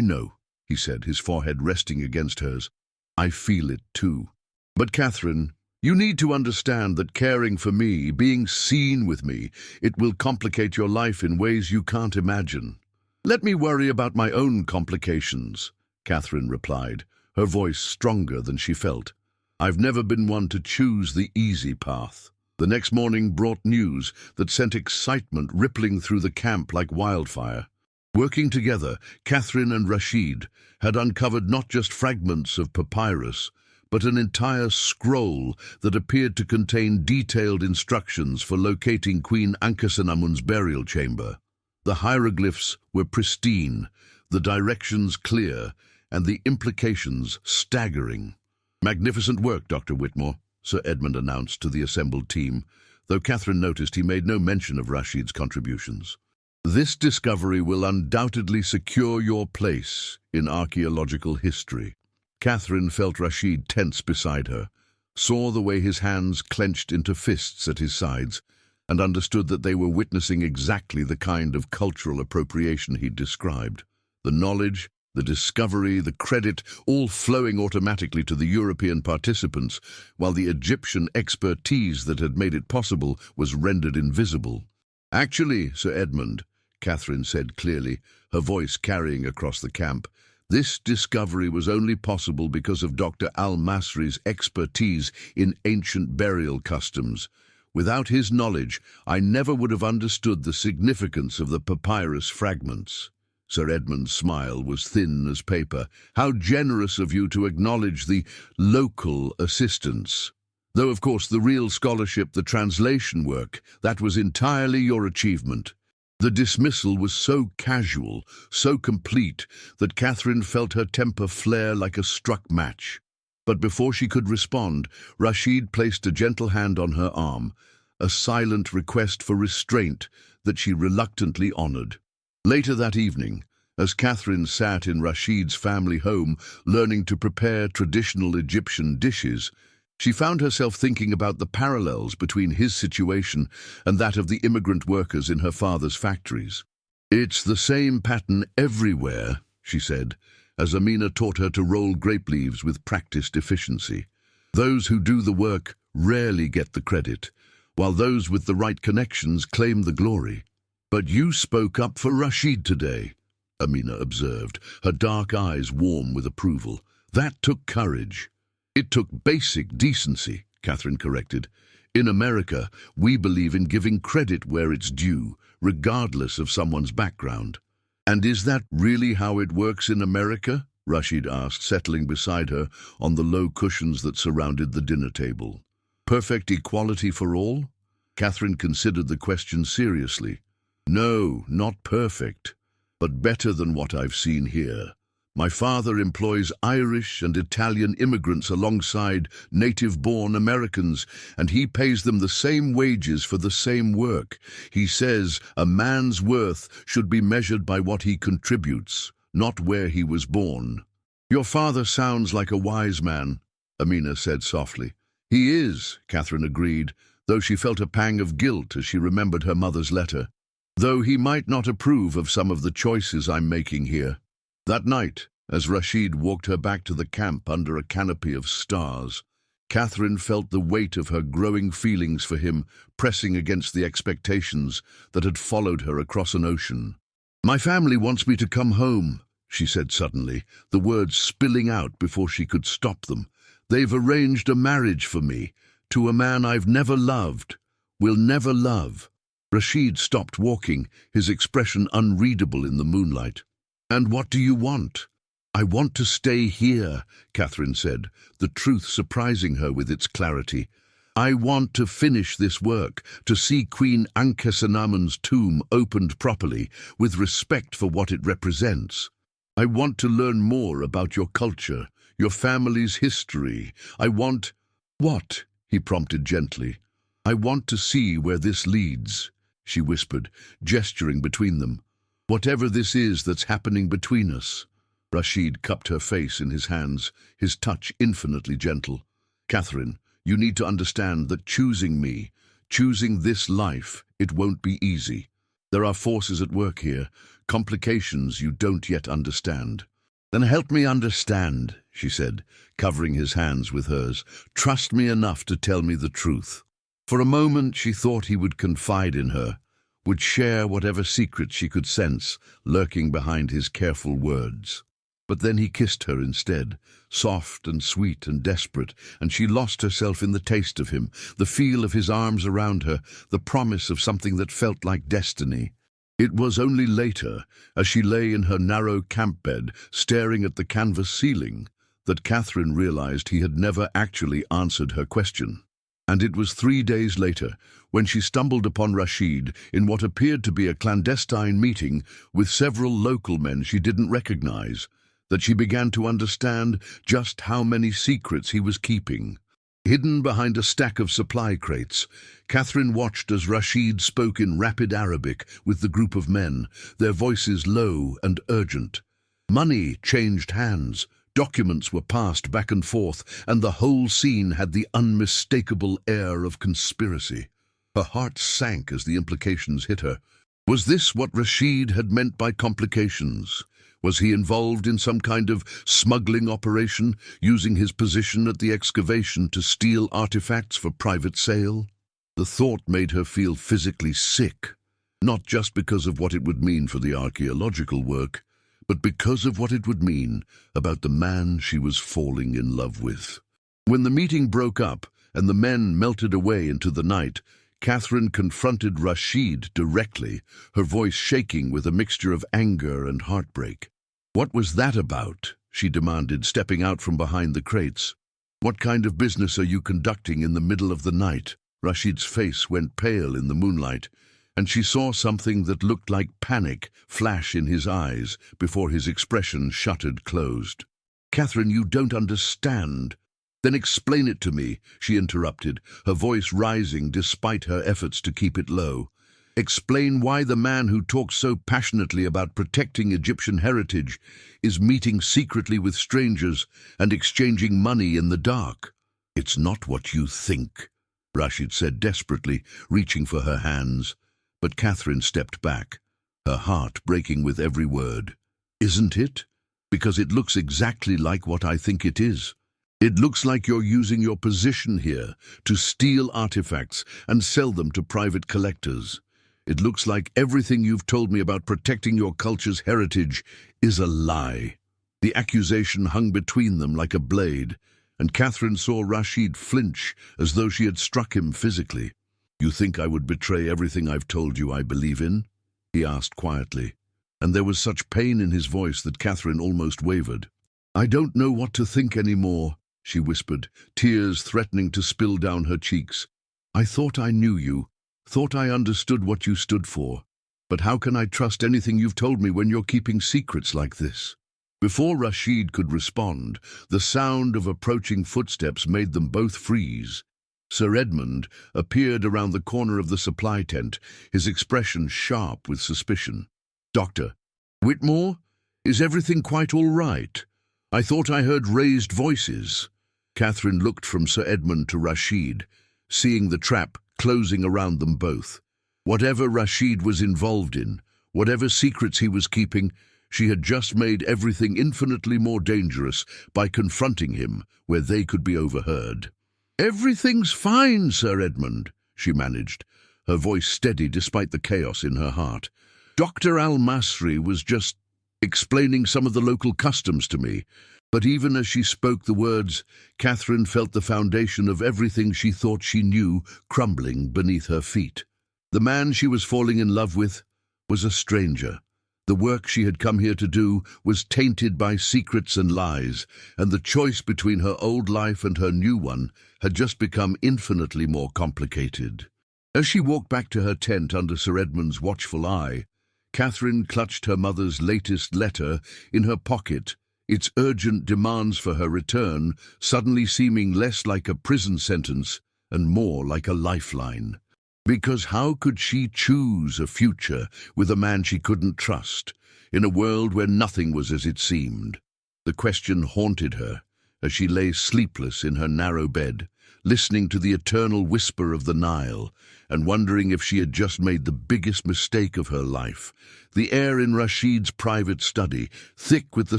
know," he said, his forehead resting against hers. "I feel it too. But Catherine, you need to understand that caring for me, being seen with me, it will complicate your life in ways you can't imagine." "Let me worry about my own complications," Catherine replied, her voice stronger than she felt. "I've never been one to choose the easy path." The next morning brought news that sent excitement rippling through the camp like wildfire. Working together, Catherine and Rashid had uncovered not just fragments of papyrus, but an entire scroll that appeared to contain detailed instructions for locating Queen Ankhesenamun's burial chamber. The hieroglyphs were pristine, the directions clear, and the implications staggering. "Magnificent work, Dr. Whitmore," Sir Edmund announced to the assembled team, though Catherine noticed he made no mention of Rashid's contributions. "This discovery will undoubtedly secure your place in archaeological history." Catherine felt Rashid tense beside her, saw the way his hands clenched into fists at his sides, and understood that they were witnessing exactly the kind of cultural appropriation he'd described. The knowledge, the discovery, the credit, all flowing automatically to the European participants, while the Egyptian expertise that had made it possible was rendered invisible. "Actually, Sir Edmund," Catherine said clearly, her voice carrying across the camp, "this discovery was only possible because of Dr. Al-Masri's expertise in ancient burial customs. Without his knowledge, I never would have understood the significance of the papyrus fragments." Sir Edmund's smile was thin as paper. "How generous of you to acknowledge the local assistance. Though, of course, the real scholarship, the translation work, that was entirely your achievement." The dismissal was so casual, so complete, that Catherine felt her temper flare like a struck match. But before she could respond, Rashid placed a gentle hand on her arm, a silent request for restraint that she reluctantly honored. Later that evening, as Catherine sat in Rashid's family home learning to prepare traditional Egyptian dishes, she found herself thinking about the parallels between his situation and that of the immigrant workers in her father's factories. "It's the same pattern everywhere," she said, as Amina taught her to roll grape leaves with practiced efficiency. "Those who do the work rarely get the credit, while those with the right connections claim the glory." "But you spoke up for Rashid today," Amina observed, her dark eyes warm with approval. "That took courage." "It took basic decency," Catherine corrected. "In America, we believe in giving credit where it's due, regardless of someone's background." "And is that really how it works in America?" Rashid asked, settling beside her on the low cushions that surrounded the dinner table. "Perfect equality for all?" Catherine considered the question seriously. "No, not perfect, but better than what I've seen here. My father employs Irish and Italian immigrants alongside native-born Americans, and he pays them the same wages for the same work. He says a man's worth should be measured by what he contributes, not where he was born." "Your father sounds like a wise man," Amina said softly. "He is," Catherine agreed, though she felt a pang of guilt as she remembered her mother's letter. "Though he might not approve of some of the choices I'm making here." That night, as Rashid walked her back to the camp under a canopy of stars, Catherine felt the weight of her growing feelings for him pressing against the expectations that had followed her across an ocean. "My family wants me to come home," she said suddenly, the words spilling out before she could stop them. "They've arranged a marriage for me, to a man I've never loved, will never love." Rashid stopped walking, his expression unreadable in the moonlight. "And what do you want?" "I want to stay here," Catherine said, the truth surprising her with its clarity. "I want to finish this work, to see Queen Ankhesenamun's tomb opened properly, with respect for what it represents. I want to learn more about your culture, your family's history. I want..." "What?" he prompted gently. "I want to see where this leads," she whispered, gesturing between them. "Whatever this is that's happening between us." Rashid cupped her face in his hands, his touch infinitely gentle. "Catherine, you need to understand that choosing me, choosing this life, it won't be easy. There are forces at work here, complications you don't yet understand." "Then help me understand," she said, covering his hands with hers. "Trust me enough to tell me the truth." For a moment she thought he would confide in her, would share whatever secrets she could sense lurking behind his careful words. But then he kissed her instead, soft and sweet and desperate, and she lost herself in the taste of him, the feel of his arms around her, the promise of something that felt like destiny. It was only later, as she lay in her narrow camp bed, staring at the canvas ceiling, that Catherine realized he had never actually answered her question. And it was 3 days later, when she stumbled upon Rashid in what appeared to be a clandestine meeting with several local men she didn't recognize, that she began to understand just how many secrets he was keeping. Hidden behind a stack of supply crates, Catherine watched as Rashid spoke in rapid Arabic with the group of men, their voices low and urgent. Money changed hands, documents were passed back and forth, and the whole scene had the unmistakable air of conspiracy. Her heart sank as the implications hit her. Was this what Rashid had meant by complications? Was he involved in some kind of smuggling operation, using his position at the excavation to steal artifacts for private sale? The thought made her feel physically sick, not just because of what it would mean for the archaeological work, but because of what it would mean about the man she was falling in love with. When the meeting broke up and the men melted away into the night, Catherine confronted Rashid directly, her voice shaking with a mixture of anger and heartbreak. "What was that about?" she demanded, stepping out from behind the crates. "What kind of business are you conducting in the middle of the night?" Rashid's face went pale in the moonlight, and she saw something that looked like panic flash in his eyes before his expression shuttered closed. "Catherine, you don't understand." "Then explain it to me," she interrupted, her voice rising despite her efforts to keep it low. "Explain why the man who talks so passionately about protecting Egyptian heritage is meeting secretly with strangers and exchanging money in the dark." "It's not what you think," Rashid said desperately, reaching for her hands. But Catherine stepped back, her heart breaking with every word. "Isn't it? Because it looks exactly like what I think it is. It looks like you're using your position here to steal artifacts and sell them to private collectors. It looks like everything you've told me about protecting your culture's heritage is a lie." The accusation hung between them like a blade, and Catherine saw Rashid flinch as though she had struck him physically. "You think I would betray everything I've told you I believe in?" he asked quietly, and there was such pain in his voice that Catherine almost wavered. "I don't know what to think anymore," she whispered, tears threatening to spill down her cheeks. "I thought I knew you, thought I understood what you stood for. But how can I trust anything you've told me when you're keeping secrets like this?" Before Rashid could respond, the sound of approaching footsteps made them both freeze. Sir Edmund appeared around the corner of the supply tent, his expression sharp with suspicion. "Dr. Whitmore, is everything quite all right? I thought I heard raised voices." Catherine looked from Sir Edmund to Rashid, seeing the trap closing around them both. Whatever Rashid was involved in, whatever secrets he was keeping, she had just made everything infinitely more dangerous by confronting him where they could be overheard. "Everything's fine, Sir Edmund," she managed, her voice steady despite the chaos in her heart. "Dr. Al-Masri was just explaining some of the local customs to me." But even as she spoke the words, Catherine felt the foundation of everything she thought she knew crumbling beneath her feet. The man she was falling in love with was a stranger. The work she had come here to do was tainted by secrets and lies, and the choice between her old life and her new one had just become infinitely more complicated. As she walked back to her tent under Sir Edmund's watchful eye, Catherine clutched her mother's latest letter in her pocket its urgent demands for her return suddenly seeming less like a prison sentence and more like a lifeline. Because how could she choose a future with a man she couldn't trust, in a world where nothing was as it seemed? The question haunted her as she lay sleepless in her narrow bed, listening to the eternal whisper of the Nile and wondering if she had just made the biggest mistake of her life. The air in Rashid's private study, thick with the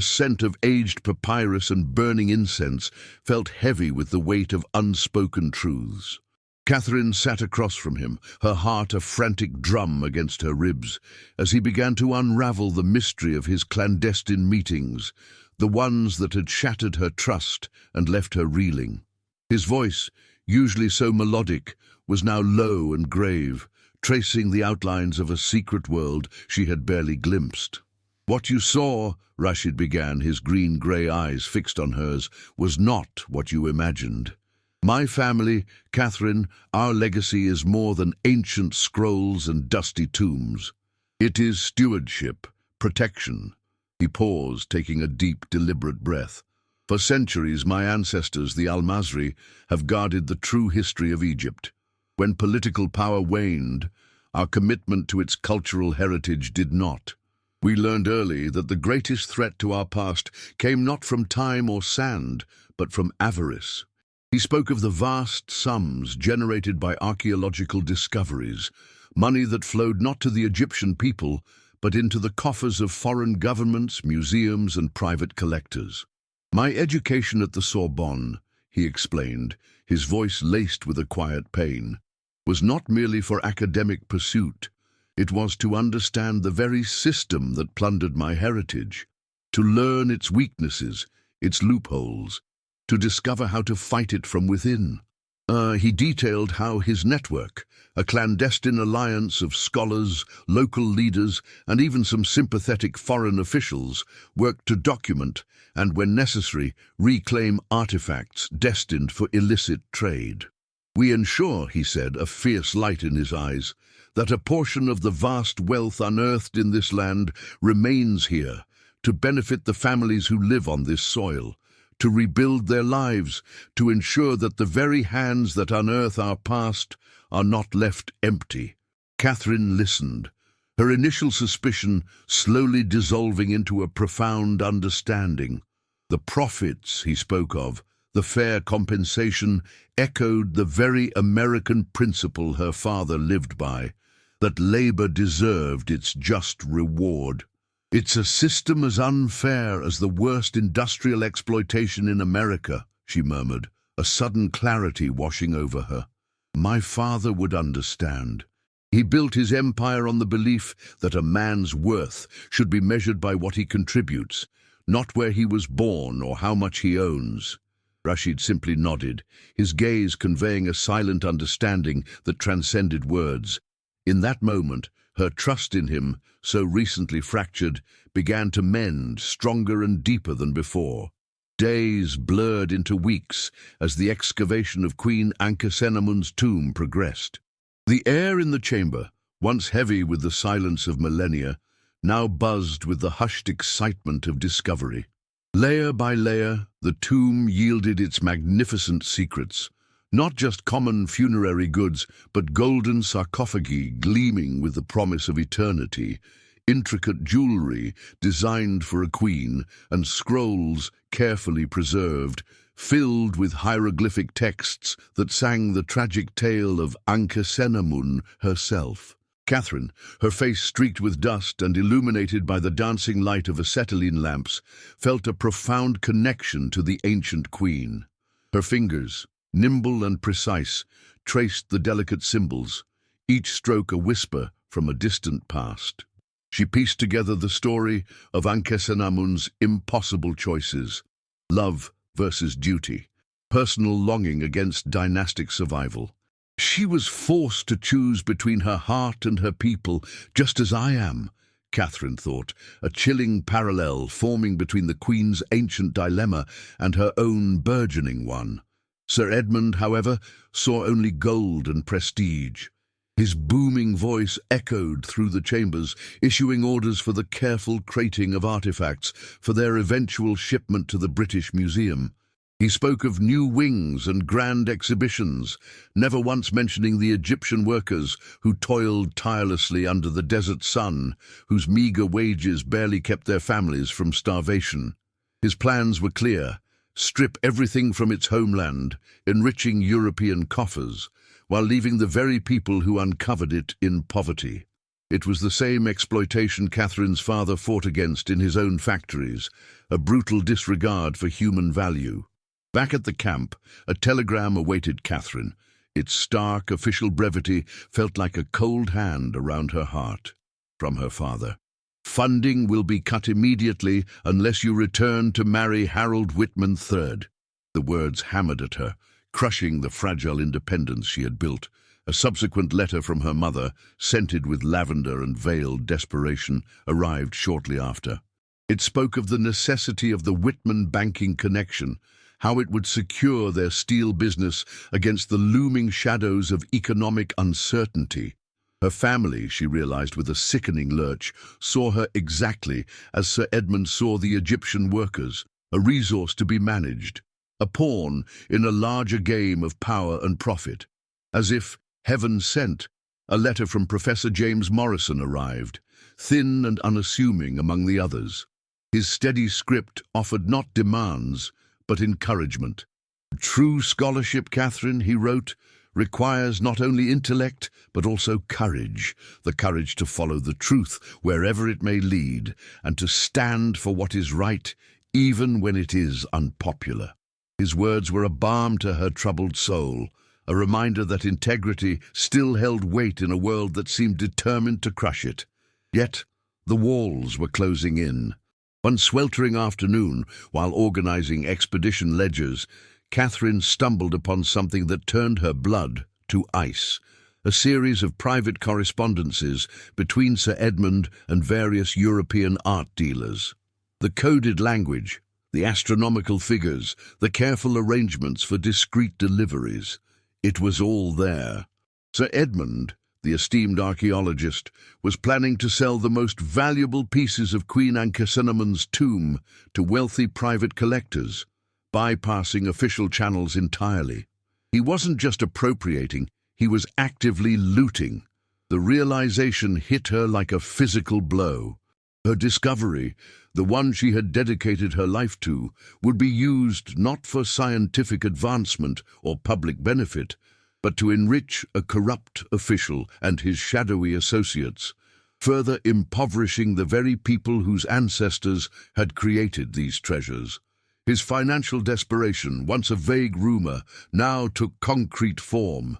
scent of aged papyrus and burning incense, felt heavy with the weight of unspoken truths. Catherine sat across from him, her heart a frantic drum against her ribs, as he began to unravel the mystery of his clandestine meetings, the ones that had shattered her trust and left her reeling. His voice, usually so melodic, was now low and grave, tracing the outlines of a secret world she had barely glimpsed. "What you saw," Rashid began, his green-grey eyes fixed on hers, "was not what you imagined. My family, Catherine, our legacy is more than ancient scrolls and dusty tombs. It is stewardship, protection." He paused, taking a deep, deliberate breath. "For centuries, my ancestors, the Al-Masri, have guarded the true history of Egypt. When political power waned, our commitment to its cultural heritage did not. We learned early that the greatest threat to our past came not from time or sand, but from avarice." He spoke of the vast sums generated by archaeological discoveries, money that flowed not to the Egyptian people, but into the coffers of foreign governments, museums, and private collectors. "My education at the Sorbonne," he explained, his voice laced with a quiet pain, "was not merely for academic pursuit. It was to understand the very system that plundered my heritage, to learn its weaknesses, its loopholes, to discover how to fight it from within." He detailed how his network, a clandestine alliance of scholars, local leaders, and even some sympathetic foreign officials, worked to document and, when necessary, reclaim artifacts destined for illicit trade. "We ensure," he said, a fierce light in his eyes, "that a portion of the vast wealth unearthed in this land remains here, to benefit the families who live on this soil, to rebuild their lives, to ensure that the very hands that unearth our past are not left empty." Catherine listened, her initial suspicion slowly dissolving into a profound understanding. The profits he spoke of, the fair compensation, echoed the very American principle her father lived by, that labor deserved its just reward. "It's a system as unfair as the worst industrial exploitation in America," she murmured, a sudden clarity washing over her. "My father would understand. He built his empire on the belief that a man's worth should be measured by what he contributes, not where he was born or how much he owns." Rashid simply nodded, his gaze conveying a silent understanding that transcended words. In that moment, her trust in him, so recently fractured, began to mend, stronger and deeper than before. Days blurred into weeks as the excavation of Queen Ankhesenamun's tomb progressed. The air in the chamber, once heavy with the silence of millennia, now buzzed with the hushed excitement of discovery. Layer by layer, the tomb yielded its magnificent secrets. Not just common funerary goods, but golden sarcophagi gleaming with the promise of eternity, intricate jewelry designed for a queen, and scrolls carefully preserved, filled with hieroglyphic texts that sang the tragic tale of Ankhesenamun herself. Catherine, her face streaked with dust and illuminated by the dancing light of acetylene lamps, felt a profound connection to the ancient queen. Her fingers, nimble and precise, traced the delicate symbols, each stroke a whisper from a distant past. She pieced together the story of Ankhesenamun's impossible choices: love versus duty, personal longing against dynastic survival. "She was forced to choose between her heart and her people, just as I am," Catherine thought, a chilling parallel forming between the Queen's ancient dilemma and her own burgeoning one. Sir Edmund, however, saw only gold and prestige. His booming voice echoed through the chambers, issuing orders for the careful crating of artifacts for their eventual shipment to the British Museum. He spoke of new wings and grand exhibitions, never once mentioning the Egyptian workers who toiled tirelessly under the desert sun, whose meager wages barely kept their families from starvation. His plans were clear: strip everything from its homeland, enriching European coffers, while leaving the very people who uncovered it in poverty. It was the same exploitation Catherine's father fought against in his own factories, a brutal disregard for human value. Back at the camp, a telegram awaited Catherine. Its stark official brevity felt like a cold hand around her heart. From her father: "Funding will be cut immediately unless you return to marry Harold Whitman III. The words hammered at her, crushing the fragile independence she had built. A subsequent letter from her mother, scented with lavender and veiled desperation, arrived shortly after. It spoke of the necessity of the Whitman banking connection, how it would secure their steel business against the looming shadows of economic uncertainty. Her family, she realized with a sickening lurch, saw her exactly as Sir Edmund saw the Egyptian workers, a resource to be managed, a pawn in a larger game of power and profit. As if heaven sent, a letter from Professor James Morrison arrived, thin and unassuming among the others. His steady script offered not demands, but encouragement. "True scholarship, Catherine," he wrote, "requires not only intellect, but also courage, the courage to follow the truth wherever it may lead, and to stand for what is right, even when it is unpopular." His words were a balm to her troubled soul, a reminder that integrity still held weight in a world that seemed determined to crush it. Yet the walls were closing in. One sweltering afternoon, while organizing expedition ledgers, Catherine stumbled upon something that turned her blood to ice: a series of private correspondences between Sir Edmund and various European art dealers. The coded language, the astronomical figures, the careful arrangements for discreet deliveries. It was all there. Sir Edmund, the esteemed archaeologist, was planning to sell the most valuable pieces of Queen Ankhesenamun's tomb to wealthy private collectors, bypassing official channels entirely. He wasn't just appropriating, he was actively looting. The realization hit her like a physical blow. Her discovery, the one she had dedicated her life to, would be used not for scientific advancement or public benefit, but to enrich a corrupt official and his shadowy associates, further impoverishing the very people whose ancestors had created these treasures. His financial desperation, once a vague rumor, now took concrete form.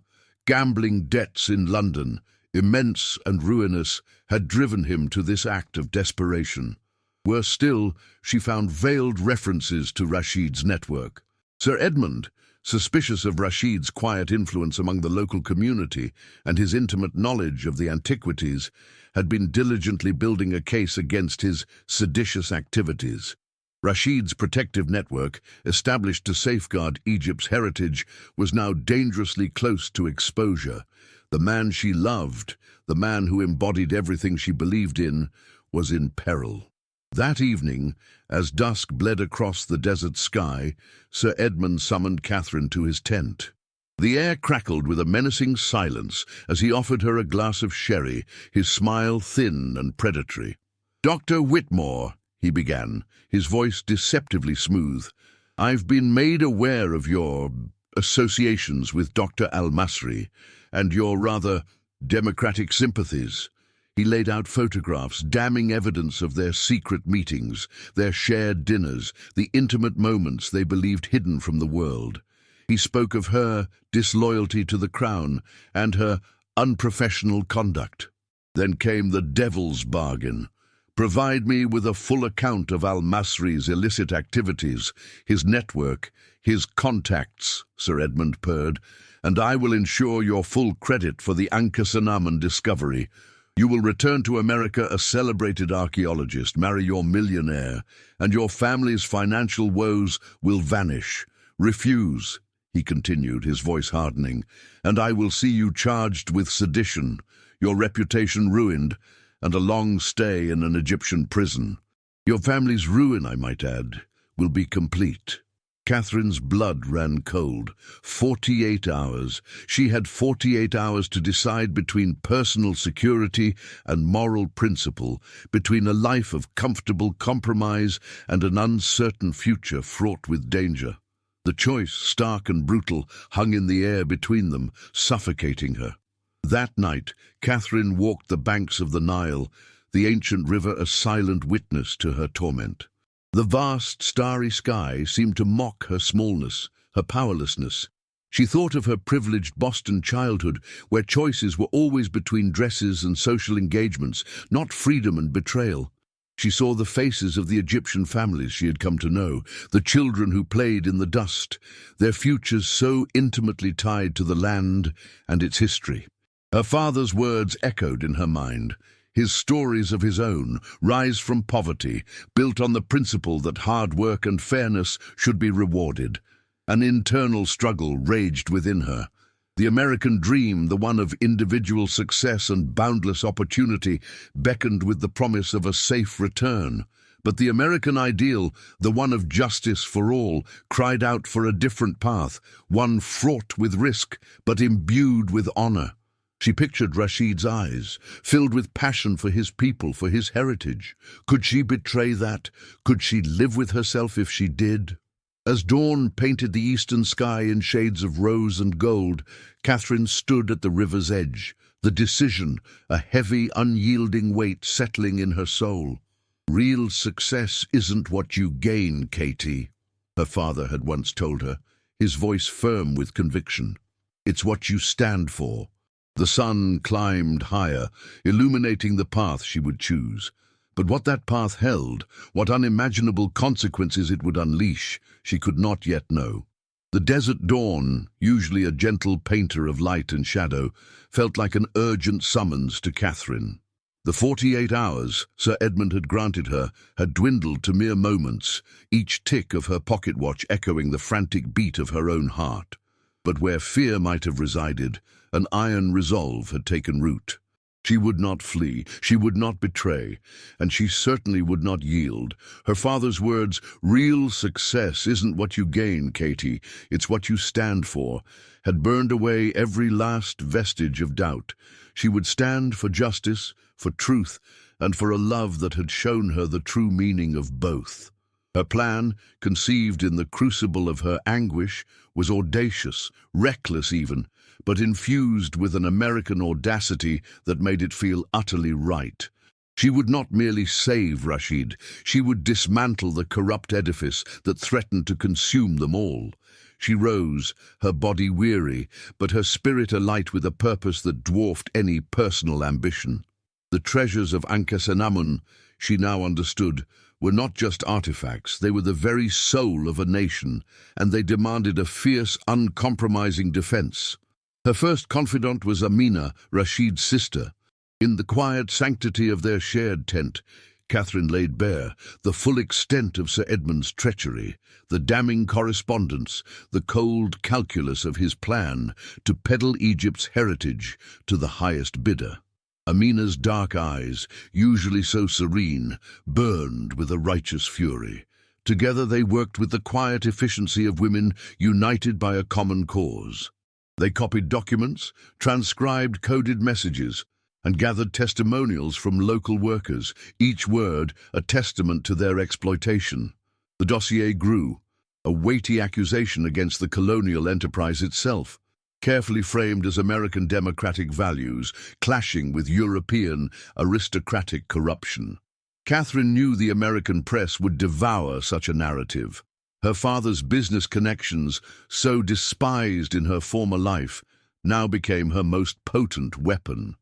Gambling debts in London, immense and ruinous, had driven him to this act of desperation. Worse still, she found veiled references to Rashid's network. Sir Edmund, suspicious of Rashid's quiet influence among the local community and his intimate knowledge of the antiquities, had been diligently building a case against his seditious activities. Rashid's protective network, established to safeguard Egypt's heritage, was now dangerously close to exposure. The man she loved, the man who embodied everything she believed in, was in peril. That evening, as dusk bled across the desert sky, Sir Edmund summoned Catherine to his tent. The air crackled with a menacing silence as he offered her a glass of sherry, his smile thin and predatory. "Dr. Whitmore," he began, his voice deceptively smooth, "I've been made aware of your associations with Dr. Al-Masri and your rather democratic sympathies." He laid out photographs, damning evidence of their secret meetings, their shared dinners, the intimate moments they believed hidden from the world. He spoke of her disloyalty to the crown and her unprofessional conduct. Then came the devil's bargain. "Provide me with a full account of Al-Masri's illicit activities, his network, his contacts," Sir Edmund purred, "and I will ensure your full credit for the Ankhesenamun discovery. You will return to America a celebrated archaeologist, marry your millionaire, and your family's financial woes will vanish. Refuse. he continued, his voice hardening, "and I will see you charged with sedition, your reputation ruined, and a long stay in an Egyptian prison. Your family's ruin, I might add, will be complete." Catherine's blood ran cold. 48 hours. She had 48 hours to decide between personal security and moral principle, between a life of comfortable compromise and an uncertain future fraught with danger. The choice, stark and brutal, hung in the air between them, suffocating her. That night, Catherine walked the banks of the Nile, the ancient river a silent witness to her torment. The vast, starry sky seemed to mock her smallness, her powerlessness. She thought of her privileged Boston childhood, where choices were always between dresses and social engagements, not freedom and betrayal. She saw the faces of the Egyptian families she had come to know, the children who played in the dust, their futures so intimately tied to the land and its history. Her father's words echoed in her mind. His stories of his own, rise from poverty, built on the principle that hard work and fairness should be rewarded. An internal struggle raged within her. The American dream, the one of individual success and boundless opportunity, beckoned with the promise of a safe return. But the American ideal, the one of justice for all, cried out for a different path, one fraught with risk, but imbued with honor. She pictured Rashid's eyes, filled with passion for his people, for his heritage. Could she betray that? Could she live with herself if she did? As dawn painted the eastern sky in shades of rose and gold, Catherine stood at the river's edge, the decision, a heavy, unyielding weight settling in her soul. "Real success isn't what you gain, Katie," her father had once told her, his voice firm with conviction. "It's what you stand for." The sun climbed higher, illuminating the path she would choose. But what that path held, what unimaginable consequences it would unleash, she could not yet know. The desert dawn, usually a gentle painter of light and shadow, felt like an urgent summons to Catherine. The 48 hours Sir Edmund had granted her had dwindled to mere moments, each tick of her pocket watch echoing the frantic beat of her own heart. But where fear might have resided, an iron resolve had taken root. She would not flee, she would not betray, and she certainly would not yield. Her father's words, "Real success isn't what you gain, Katie, it's what you stand for," had burned away every last vestige of doubt. She would stand for justice, for truth, and for a love that had shown her the true meaning of both. Her plan, conceived in the crucible of her anguish, was audacious, reckless even, but infused with an American audacity that made it feel utterly right. She would not merely save Rashid, she would dismantle the corrupt edifice that threatened to consume them all. She rose, her body weary, but her spirit alight with a purpose that dwarfed any personal ambition. The treasures of Ankhesenamun, she now understood, were not just artifacts, they were the very soul of a nation, and they demanded a fierce, uncompromising defense. Her first confidant was Amina, Rashid's sister. In the quiet sanctity of their shared tent, Catherine laid bare the full extent of Sir Edmund's treachery, the damning correspondence, the cold calculus of his plan to peddle Egypt's heritage to the highest bidder. Amina's dark eyes, usually so serene, burned with a righteous fury. Together they worked with the quiet efficiency of women united by a common cause. They copied documents, transcribed coded messages, and gathered testimonials from local workers, each word a testament to their exploitation. The dossier grew, a weighty accusation against the colonial enterprise itself, carefully framed as American democratic values, clashing with European aristocratic corruption. Catherine knew the American press would devour such a narrative. Her father's business connections, so despised in her former life, now became her most potent weapon.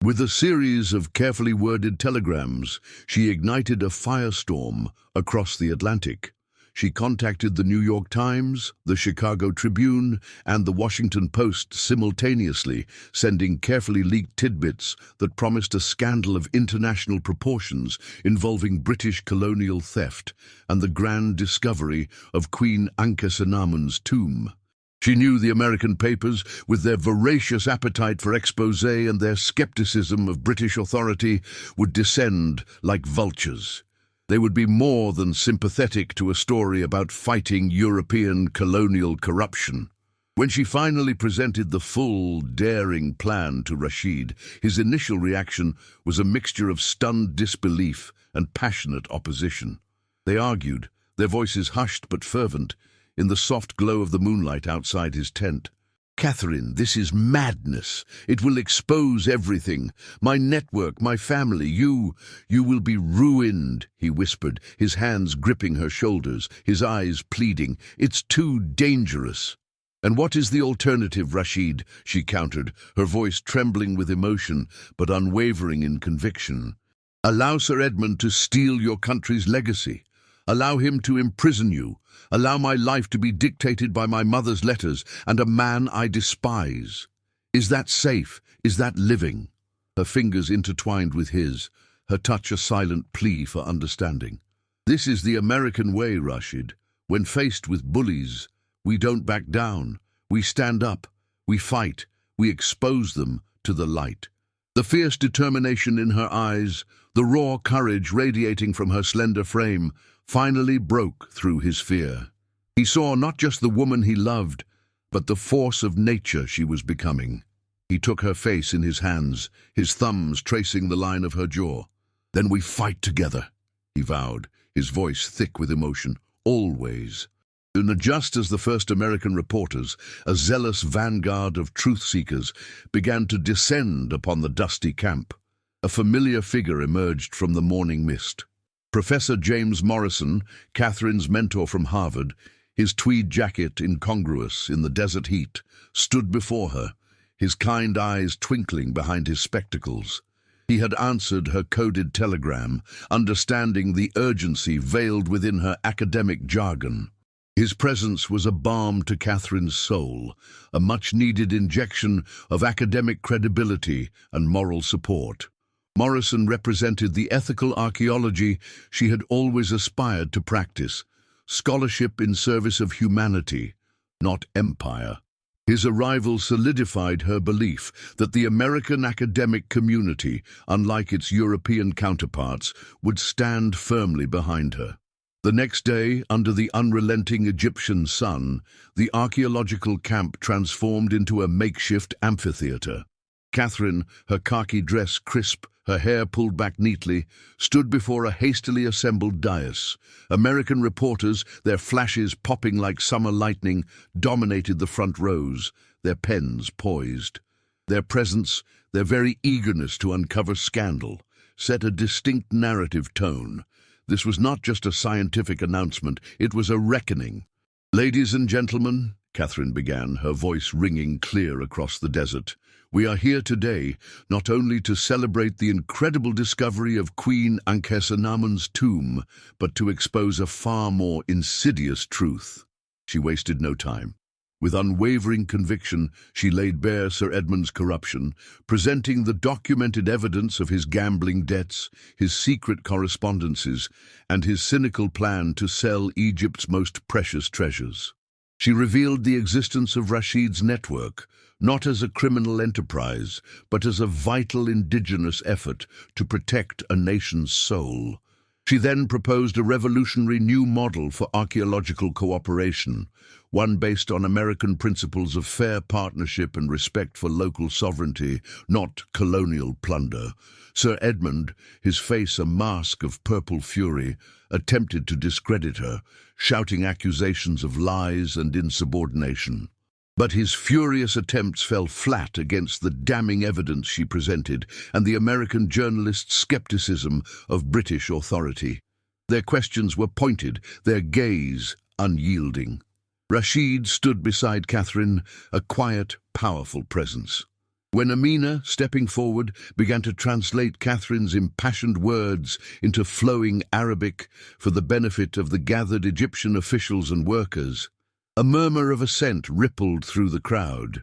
With a series of carefully worded telegrams, she ignited a firestorm across the Atlantic. She contacted the New York Times, the Chicago Tribune, and the Washington Post simultaneously, sending carefully leaked tidbits that promised a scandal of international proportions involving British colonial theft and the grand discovery of Queen Ankhesenamun's tomb. She knew the American papers, with their voracious appetite for exposé and their skepticism of British authority, would descend like vultures. They would be more than sympathetic to a story about fighting European colonial corruption. When she finally presented the full, daring plan to Rashid, his initial reaction was a mixture of stunned disbelief and passionate opposition. They argued, their voices hushed but fervent, in the soft glow of the moonlight outside his tent. "Catherine, this is madness. It will expose everything. My network, my family, you will be ruined," he whispered, his hands gripping her shoulders, his eyes pleading. "It's too dangerous." "And what is the alternative, Rashid?" she countered, her voice trembling with emotion but unwavering in conviction. "Allow Sir Edmund to steal your country's legacy. Allow him to imprison you. Allow my life to be dictated by my mother's letters and a man I despise. Is that safe? Is that living?" Her fingers intertwined with his, her touch a silent plea for understanding. "This is the American way, Rashid. When faced with bullies, we don't back down. We stand up. We fight. We expose them to the light." The fierce determination in her eyes, the raw courage radiating from her slender frame, finally broke through his fear. He saw not just the woman he loved, but the force of nature she was becoming. He took her face in his hands, his thumbs tracing the line of her jaw. "Then we fight together," he vowed, his voice thick with emotion. "Always." And just as the first American reporters, a zealous vanguard of truth-seekers, began to descend upon the dusty camp, a familiar figure emerged from the morning mist. Professor James Morrison, Catherine's mentor from Harvard, his tweed jacket incongruous in the desert heat, stood before her, his kind eyes twinkling behind his spectacles. He had answered her coded telegram, understanding the urgency veiled within her academic jargon. His presence was a balm to Catherine's soul, a much-needed injection of academic credibility and moral support. Morrison represented the ethical archaeology she had always aspired to practice, scholarship in service of humanity, not empire. His arrival solidified her belief that the American academic community, unlike its European counterparts, would stand firmly behind her. The next day, under the unrelenting Egyptian sun, the archaeological camp transformed into a makeshift amphitheater. Catherine, her khaki dress crisp, her hair pulled back neatly, stood before a hastily assembled dais. American reporters, their flashes popping like summer lightning, dominated the front rows, their pens poised. Their presence, their very eagerness to uncover scandal, set a distinct narrative tone. This was not just a scientific announcement, it was a reckoning. "Ladies and gentlemen," Catherine began, her voice ringing clear across the desert, "we are here today not only to celebrate the incredible discovery of Queen Ankhesenamun's tomb, but to expose a far more insidious truth." She wasted no time. With unwavering conviction, she laid bare Sir Edmund's corruption, presenting the documented evidence of his gambling debts, his secret correspondences, and his cynical plan to sell Egypt's most precious treasures. She revealed the existence of Rashid's network, not as a criminal enterprise, but as a vital indigenous effort to protect a nation's soul. She then proposed a revolutionary new model for archaeological cooperation, one based on American principles of fair partnership and respect for local sovereignty, not colonial plunder. Sir Edmund, his face a mask of purple fury, attempted to discredit her, shouting accusations of lies and insubordination. But his furious attempts fell flat against the damning evidence she presented and the American journalists' skepticism of British authority. Their questions were pointed, their gaze unyielding. Rashid stood beside Catherine, a quiet, powerful presence. When Amina, stepping forward, began to translate Catherine's impassioned words into flowing Arabic for the benefit of the gathered Egyptian officials and workers, a murmur of assent rippled through the crowd.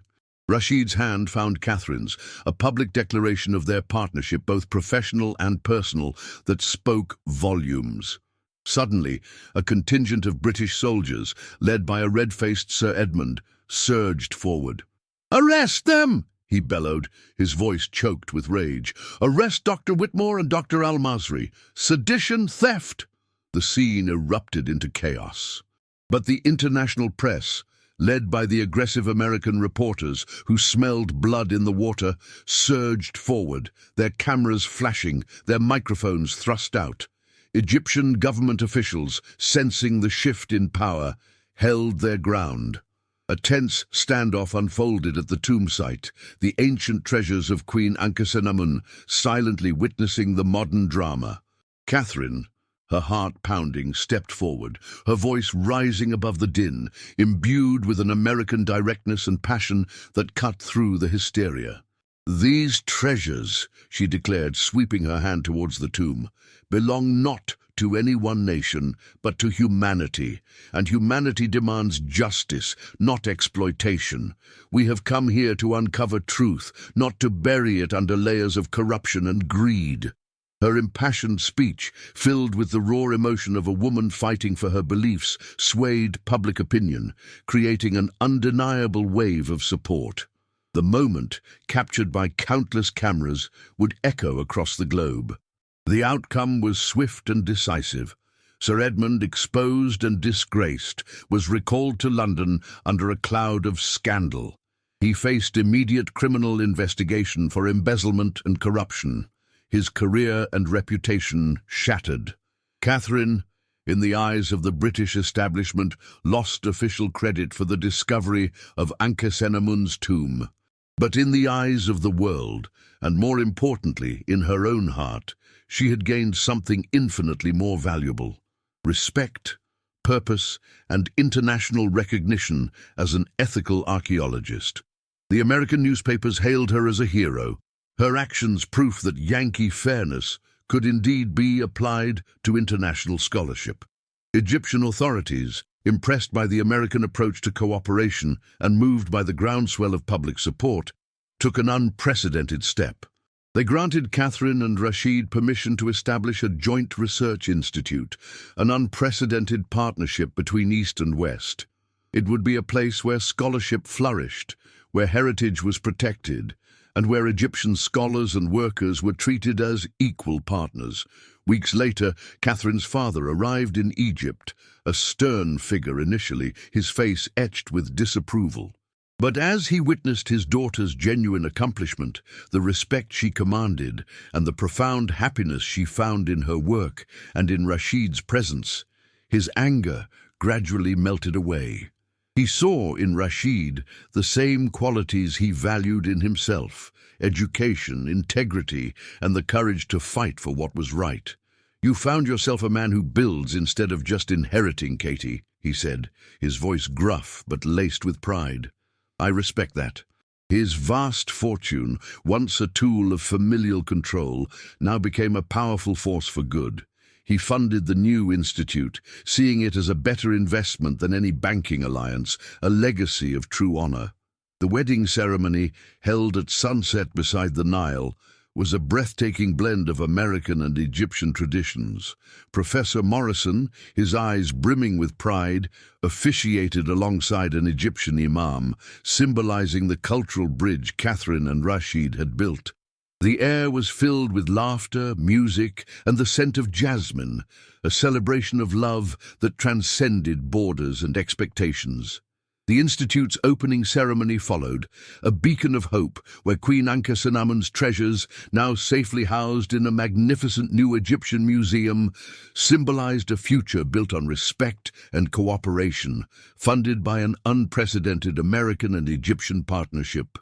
Rashid's hand found Catherine's, a public declaration of their partnership, both professional and personal, that spoke volumes. Suddenly, a contingent of British soldiers, led by a red-faced Sir Edmund, surged forward. "Arrest them!" he bellowed, his voice choked with rage. "Arrest Dr. Whitmore and Dr. Al-Masri. Sedition, theft!" The scene erupted into chaos. But the international press, led by the aggressive American reporters who smelled blood in the water, surged forward, their cameras flashing, their microphones thrust out. Egyptian government officials, sensing the shift in power, held their ground. A tense standoff unfolded at the tomb site, the ancient treasures of Queen Ankhesenamun silently witnessing the modern drama. Catherine, her heart pounding, stepped forward, her voice rising above the din, imbued with an American directness and passion that cut through the hysteria. "These treasures," she declared, sweeping her hand towards the tomb, "belong not to any one nation, but to humanity, and humanity demands justice, not exploitation. We have come here to uncover truth, not to bury it under layers of corruption and greed." Her impassioned speech, filled with the raw emotion of a woman fighting for her beliefs, swayed public opinion, creating an undeniable wave of support. The moment, captured by countless cameras, would echo across the globe. The outcome was swift and decisive. Sir Edmund, exposed and disgraced, was recalled to London under a cloud of scandal. He faced immediate criminal investigation for embezzlement and corruption, his career and reputation shattered. Catherine, in the eyes of the British establishment, lost official credit for the discovery of Ankhesenamun's tomb. But in the eyes of the world, and more importantly, in her own heart, she had gained something infinitely more valuable: respect, purpose, and international recognition as an ethical archaeologist. The American newspapers hailed her as a hero, her actions proof that Yankee fairness could indeed be applied to international scholarship. Egyptian authorities, impressed by the American approach to cooperation and moved by the groundswell of public support, took an unprecedented step. They granted Catherine and Rashid permission to establish a joint research institute, an unprecedented partnership between East and West. It would be a place where scholarship flourished, where heritage was protected, and where Egyptian scholars and workers were treated as equal partners. Weeks later, Catherine's father arrived in Egypt, a stern figure initially, his face etched with disapproval. But as he witnessed his daughter's genuine accomplishment, the respect she commanded, and the profound happiness she found in her work and in Rashid's presence, his anger gradually melted away. He saw in Rashid the same qualities he valued in himself: education, integrity, and the courage to fight for what was right. "You found yourself a man who builds instead of just inheriting, Katie," he said, his voice gruff but laced with pride. "I respect that." His vast fortune, once a tool of familial control, now became a powerful force for good. He funded the new institute, seeing it as a better investment than any banking alliance, a legacy of true honor. The wedding ceremony, held at sunset beside the Nile, was a breathtaking blend of American and Egyptian traditions. Professor Morrison, his eyes brimming with pride, officiated alongside an Egyptian imam, symbolizing the cultural bridge Catherine and Rashid had built. The air was filled with laughter, music, and the scent of jasmine, a celebration of love that transcended borders and expectations. The Institute's opening ceremony followed, a beacon of hope where Queen Ankhesenamun's treasures, now safely housed in a magnificent new Egyptian museum, symbolized a future built on respect and cooperation, funded by an unprecedented American and Egyptian partnership.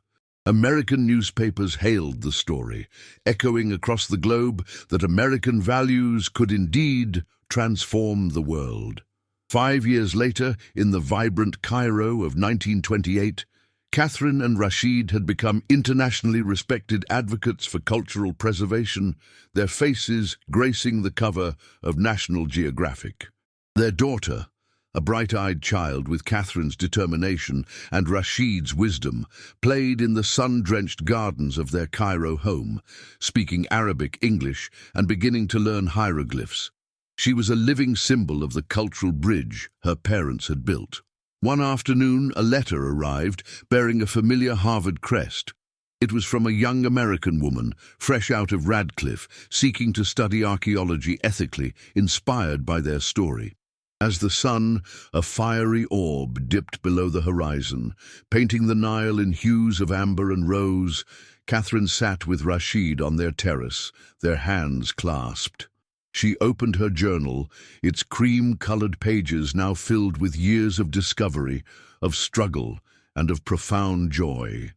American newspapers hailed the story, echoing across the globe that American values could indeed transform the world. 5 years later, in the vibrant Cairo of 1928, Catherine and Rashid had become internationally respected advocates for cultural preservation, their faces gracing the cover of National Geographic. Their daughter, a bright-eyed child with Catherine's determination and Rashid's wisdom, played in the sun-drenched gardens of their Cairo home, speaking Arabic, English, and beginning to learn hieroglyphs. She was a living symbol of the cultural bridge her parents had built. One afternoon, a letter arrived bearing a familiar Harvard crest. It was from a young American woman, fresh out of Radcliffe, seeking to study archaeology ethically, inspired by their story. As the sun, a fiery orb, dipped below the horizon, painting the Nile in hues of amber and rose, Catherine sat with Rashid on their terrace, their hands clasped. She opened her journal, its cream-colored pages now filled with years of discovery, of struggle, and of profound joy.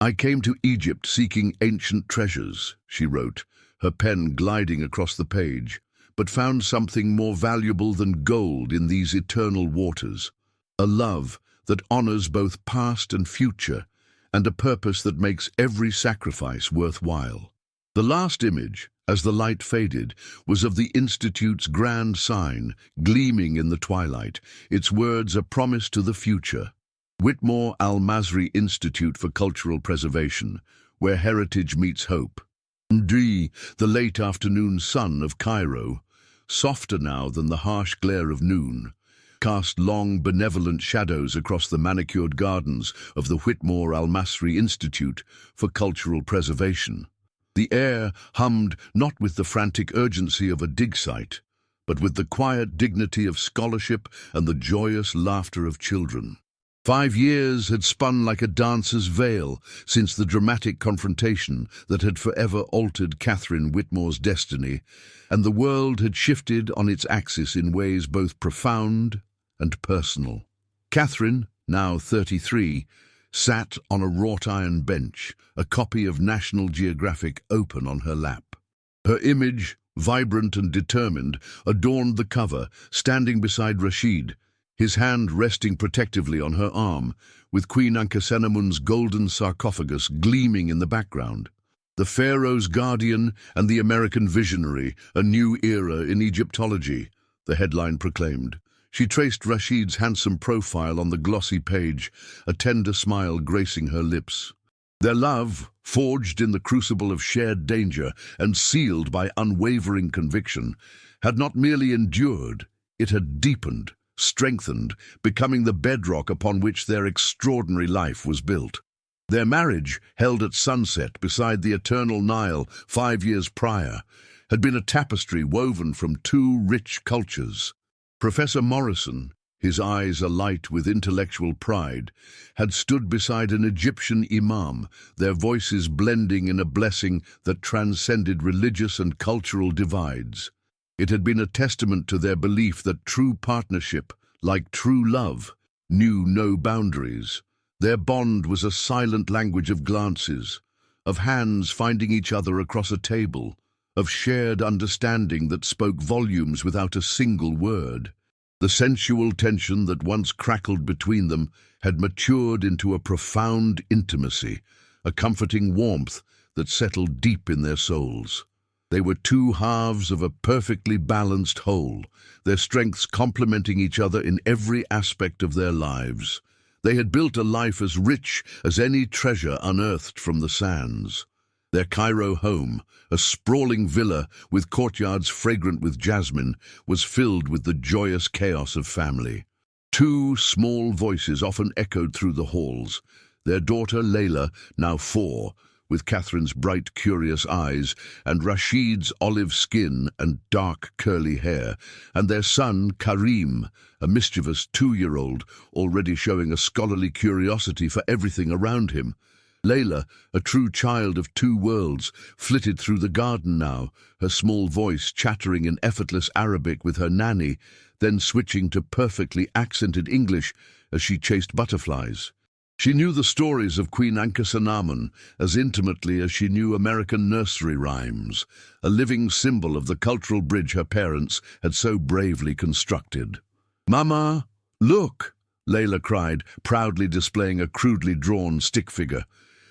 "I came to Egypt seeking ancient treasures," she wrote, her pen gliding across the page, "but found something more valuable than gold in these eternal waters, a love that honors both past and future, and a purpose that makes every sacrifice worthwhile." The last image, as the light faded, was of the Institute's grand sign, gleaming in the twilight, its words a promise to the future. Whitmore Al-Masri Institute for Cultural Preservation, where heritage meets hope. The late afternoon sun of Cairo, softer now than the harsh glare of noon, cast long benevolent shadows across the manicured gardens of the Whitmore Al-Masri Institute for Cultural Preservation. The air hummed not with the frantic urgency of a dig site, but with the quiet dignity of scholarship and the joyous laughter of children. 5 years had spun like a dancer's veil since the dramatic confrontation that had forever altered Catherine Whitmore's destiny, and the world had shifted on its axis in ways both profound and personal. Catherine, now 33, sat on a wrought-iron bench, a copy of National Geographic open on her lap. Her image, vibrant and determined, adorned the cover, standing beside Rashid, his hand resting protectively on her arm, with Queen Ankhesenamun's golden sarcophagus gleaming in the background. "The Pharaoh's Guardian and the American Visionary, a new era in Egyptology," the headline proclaimed. She traced Rashid's handsome profile on the glossy page, a tender smile gracing her lips. Their love, forged in the crucible of shared danger and sealed by unwavering conviction, had not merely endured, it had deepened, strengthened, becoming the bedrock upon which their extraordinary life was built. Their marriage, held at sunset beside the eternal Nile 5 years prior, had been a tapestry woven from 2 rich cultures. Professor Morrison, his eyes alight with intellectual pride, had stood beside an Egyptian imam, their voices blending in a blessing that transcended religious and cultural divides. It had been a testament to their belief that true partnership, like true love, knew no boundaries. Their bond was a silent language of glances, of hands finding each other across a table, of shared understanding that spoke volumes without a single word. The sensual tension that once crackled between them had matured into a profound intimacy, a comforting warmth that settled deep in their souls. They were 2 halves of a perfectly balanced whole, their strengths complementing each other in every aspect of their lives. They had built a life as rich as any treasure unearthed from the sands. Their Cairo home, a sprawling villa with courtyards fragrant with jasmine, was filled with the joyous chaos of family. 2 small voices often echoed through the halls. Their daughter Layla, now 4, with Catherine's bright, curious eyes, and Rashid's olive skin and dark, curly hair, and their son Karim, a mischievous 2-year-old, already showing a scholarly curiosity for everything around him. Layla, a true child of 2 worlds, flitted through the garden now, her small voice chattering in effortless Arabic with her nanny, then switching to perfectly accented English as she chased butterflies. She knew the stories of Queen Ankhesenamun as intimately as she knew American nursery rhymes, a living symbol of the cultural bridge her parents had so bravely constructed. "Mama, look!" Layla cried, proudly displaying a crudely drawn stick figure.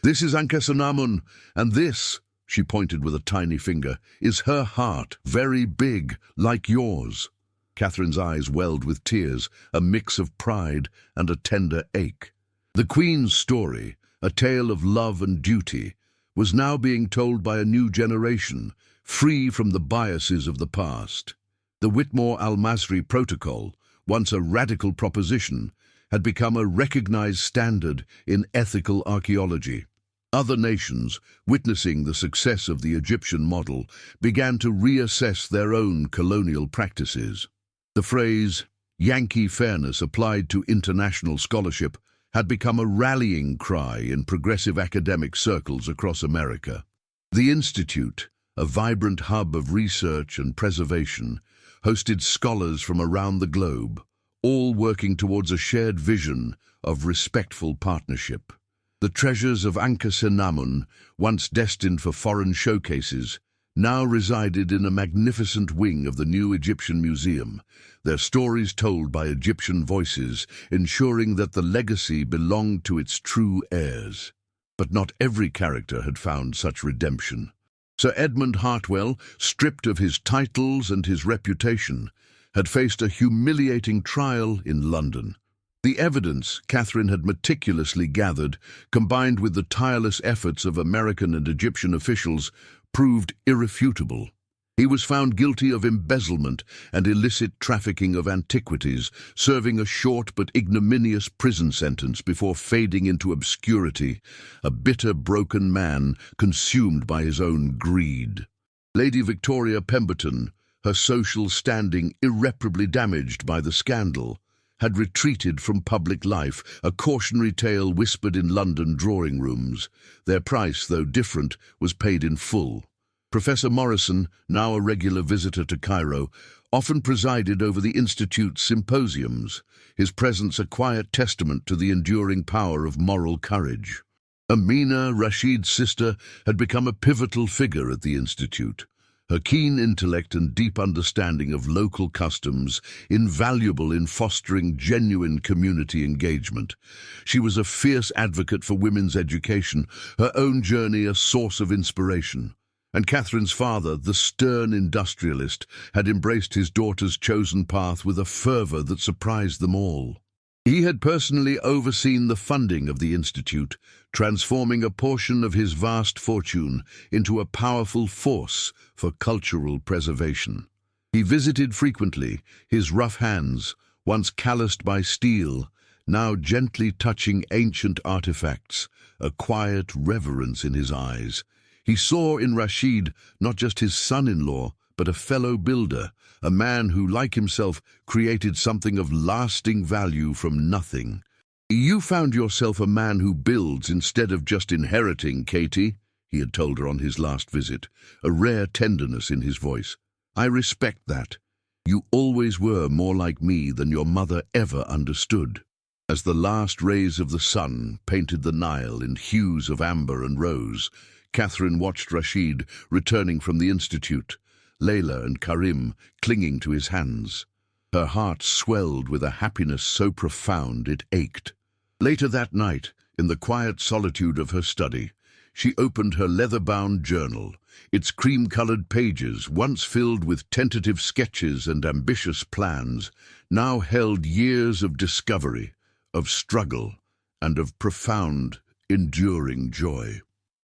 "This is Ankhesenamun, and this," she pointed with a tiny finger, "is her heart, very big, like yours." Catherine's eyes welled with tears, a mix of pride and a tender ache. The Queen's story, a tale of love and duty, was now being told by a new generation, free from the biases of the past. The Whitmore Al-Masri Protocol, once a radical proposition, had become a recognized standard in ethical archaeology. Other nations, witnessing the success of the Egyptian model, began to reassess their own colonial practices. The phrase, Yankee fairness applied to international scholarship, had become a rallying cry in progressive academic circles across America. The Institute, a vibrant hub of research and preservation, hosted scholars from around the globe, all working towards a shared vision of respectful partnership. The treasures of Ankh-Senamun, once destined for foreign showcases, now resided in a magnificent wing of the new Egyptian Museum, their stories told by Egyptian voices, ensuring that the legacy belonged to its true heirs. But not every character had found such redemption. Sir Edmund Hartwell, stripped of his titles and his reputation, had faced a humiliating trial in London. The evidence Catherine had meticulously gathered, combined with the tireless efforts of American and Egyptian officials, proved irrefutable. He was found guilty of embezzlement and illicit trafficking of antiquities, serving a short but ignominious prison sentence before fading into obscurity, a bitter, broken man consumed by his own greed. Lady Victoria Pemberton, her social standing irreparably damaged by the scandal, had retreated from public life, a cautionary tale whispered in London drawing rooms. Their price, though different, was paid in full. Professor Morrison, now a regular visitor to Cairo, often presided over the Institute's symposiums, his presence a quiet testament to the enduring power of moral courage. Amina, Rashid's sister, had become a pivotal figure at the Institute. Her keen intellect and deep understanding of local customs, invaluable in fostering genuine community engagement. She was a fierce advocate for women's education, her own journey a source of inspiration. And Catherine's father, the stern industrialist, had embraced his daughter's chosen path with a fervor that surprised them all. He had personally overseen the funding of the Institute, transforming a portion of his vast fortune into a powerful force for cultural preservation. He visited frequently, his rough hands, once calloused by steel, now gently touching ancient artifacts, a quiet reverence in his eyes. He saw in Rashid not just his son-in-law, but a fellow builder, a man who, like himself, created something of lasting value from nothing. "You found yourself a man who builds instead of just inheriting, Katie," he had told her on his last visit, a rare tenderness in his voice. "I respect that. You always were more like me than your mother ever understood." As the last rays of the sun painted the Nile in hues of amber and rose, Catherine watched Rashid returning from the Institute, Layla and Karim clinging to his hands. Her heart swelled with a happiness so profound it ached. Later that night, in the quiet solitude of her study, she opened her leather-bound journal. Its cream-colored pages, once filled with tentative sketches and ambitious plans, now held years of discovery, of struggle, and of profound, enduring joy.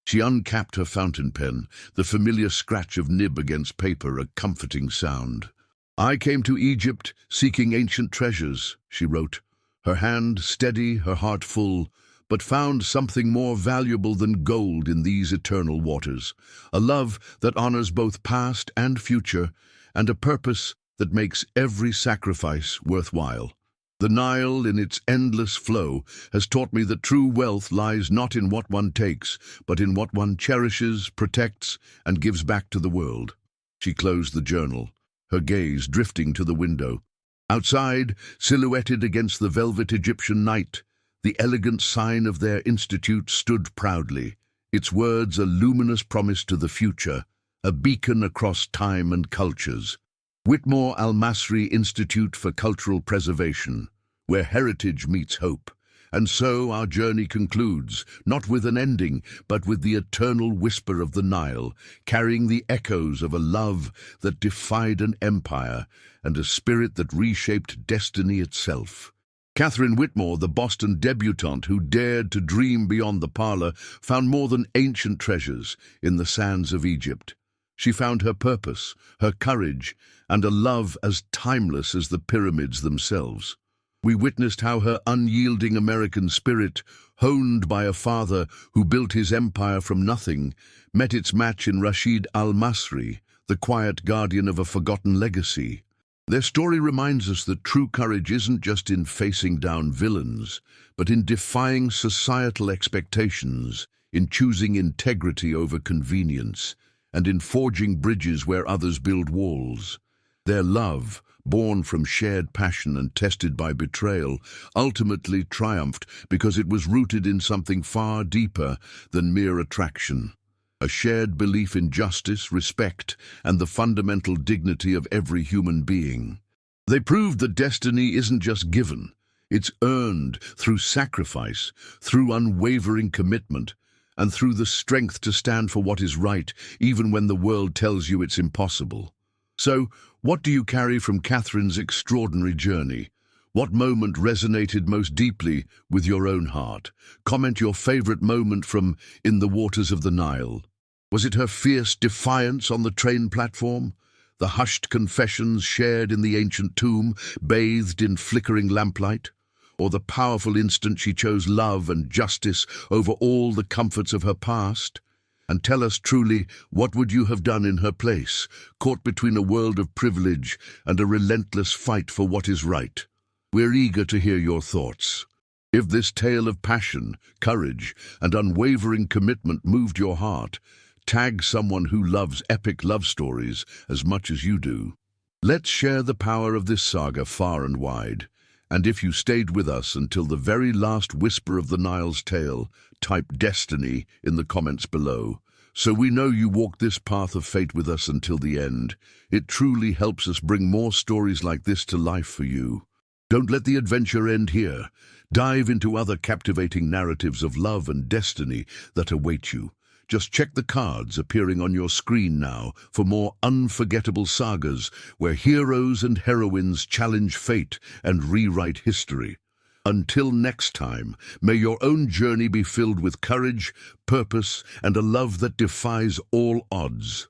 She uncapped her fountain pen, the familiar scratch of nib against paper a comforting sound. "I came to Egypt seeking ancient treasures," she wrote, her hand steady, her heart full, but found something more valuable than gold in these eternal waters, a love that honors both past and future, and a purpose that makes every sacrifice worthwhile. The Nile, in its endless flow, has taught me that true wealth lies not in what one takes, but in what one cherishes, protects, and gives back to the world. She closed the journal, her gaze drifting to the window. Outside, silhouetted against the velvet Egyptian night, the elegant sign of their institute stood proudly, its words a luminous promise to the future, a beacon across time and cultures. Whitmore Al-Masri Institute for Cultural Preservation, where heritage meets hope. And so our journey concludes, not with an ending, but with the eternal whisper of the Nile, carrying the echoes of a love that defied an empire and a spirit that reshaped destiny itself. Catherine Whitmore, the Boston debutante who dared to dream beyond the parlor, found more than ancient treasures in the sands of Egypt. She found her purpose, her courage, and a love as timeless as the pyramids themselves. We witnessed how her unyielding American spirit, honed by a father who built his empire from nothing, met its match in Rashid Al-Masri, the quiet guardian of a forgotten legacy. Their story reminds us that true courage isn't just in facing down villains, but in defying societal expectations, in choosing integrity over convenience, and in forging bridges where others build walls. Their love, born from shared passion and tested by betrayal, ultimately triumphed because it was rooted in something far deeper than mere attraction. A shared belief in justice, respect, and the fundamental dignity of every human being. They proved that destiny isn't just given, it's earned through sacrifice, through unwavering commitment, and through the strength to stand for what is right, even when the world tells you it's impossible. So, what do you carry from Catherine's extraordinary journey? What moment resonated most deeply with your own heart? Comment your favorite moment from In the Waters of the Nile. Was it her fierce defiance on the train platform? The hushed confessions shared in the ancient tomb, bathed in flickering lamplight? Or the powerful instant she chose love and justice over all the comforts of her past? And tell us truly, what would you have done in her place, caught between a world of privilege and a relentless fight for what is right? We're eager to hear your thoughts. If this tale of passion, courage, and unwavering commitment moved your heart, tag someone who loves epic love stories as much as you do. Let's share the power of this saga far and wide. And if you stayed with us until the very last whisper of the Nile's tale, type Destiny in the comments below. So we know you walked this path of fate with us until the end. It truly helps us bring more stories like this to life for you. Don't let the adventure end here. Dive into other captivating narratives of love and destiny that await you. Just check the cards appearing on your screen now for more unforgettable sagas where heroes and heroines challenge fate and rewrite history. Until next time, may your own journey be filled with courage, purpose, and a love that defies all odds.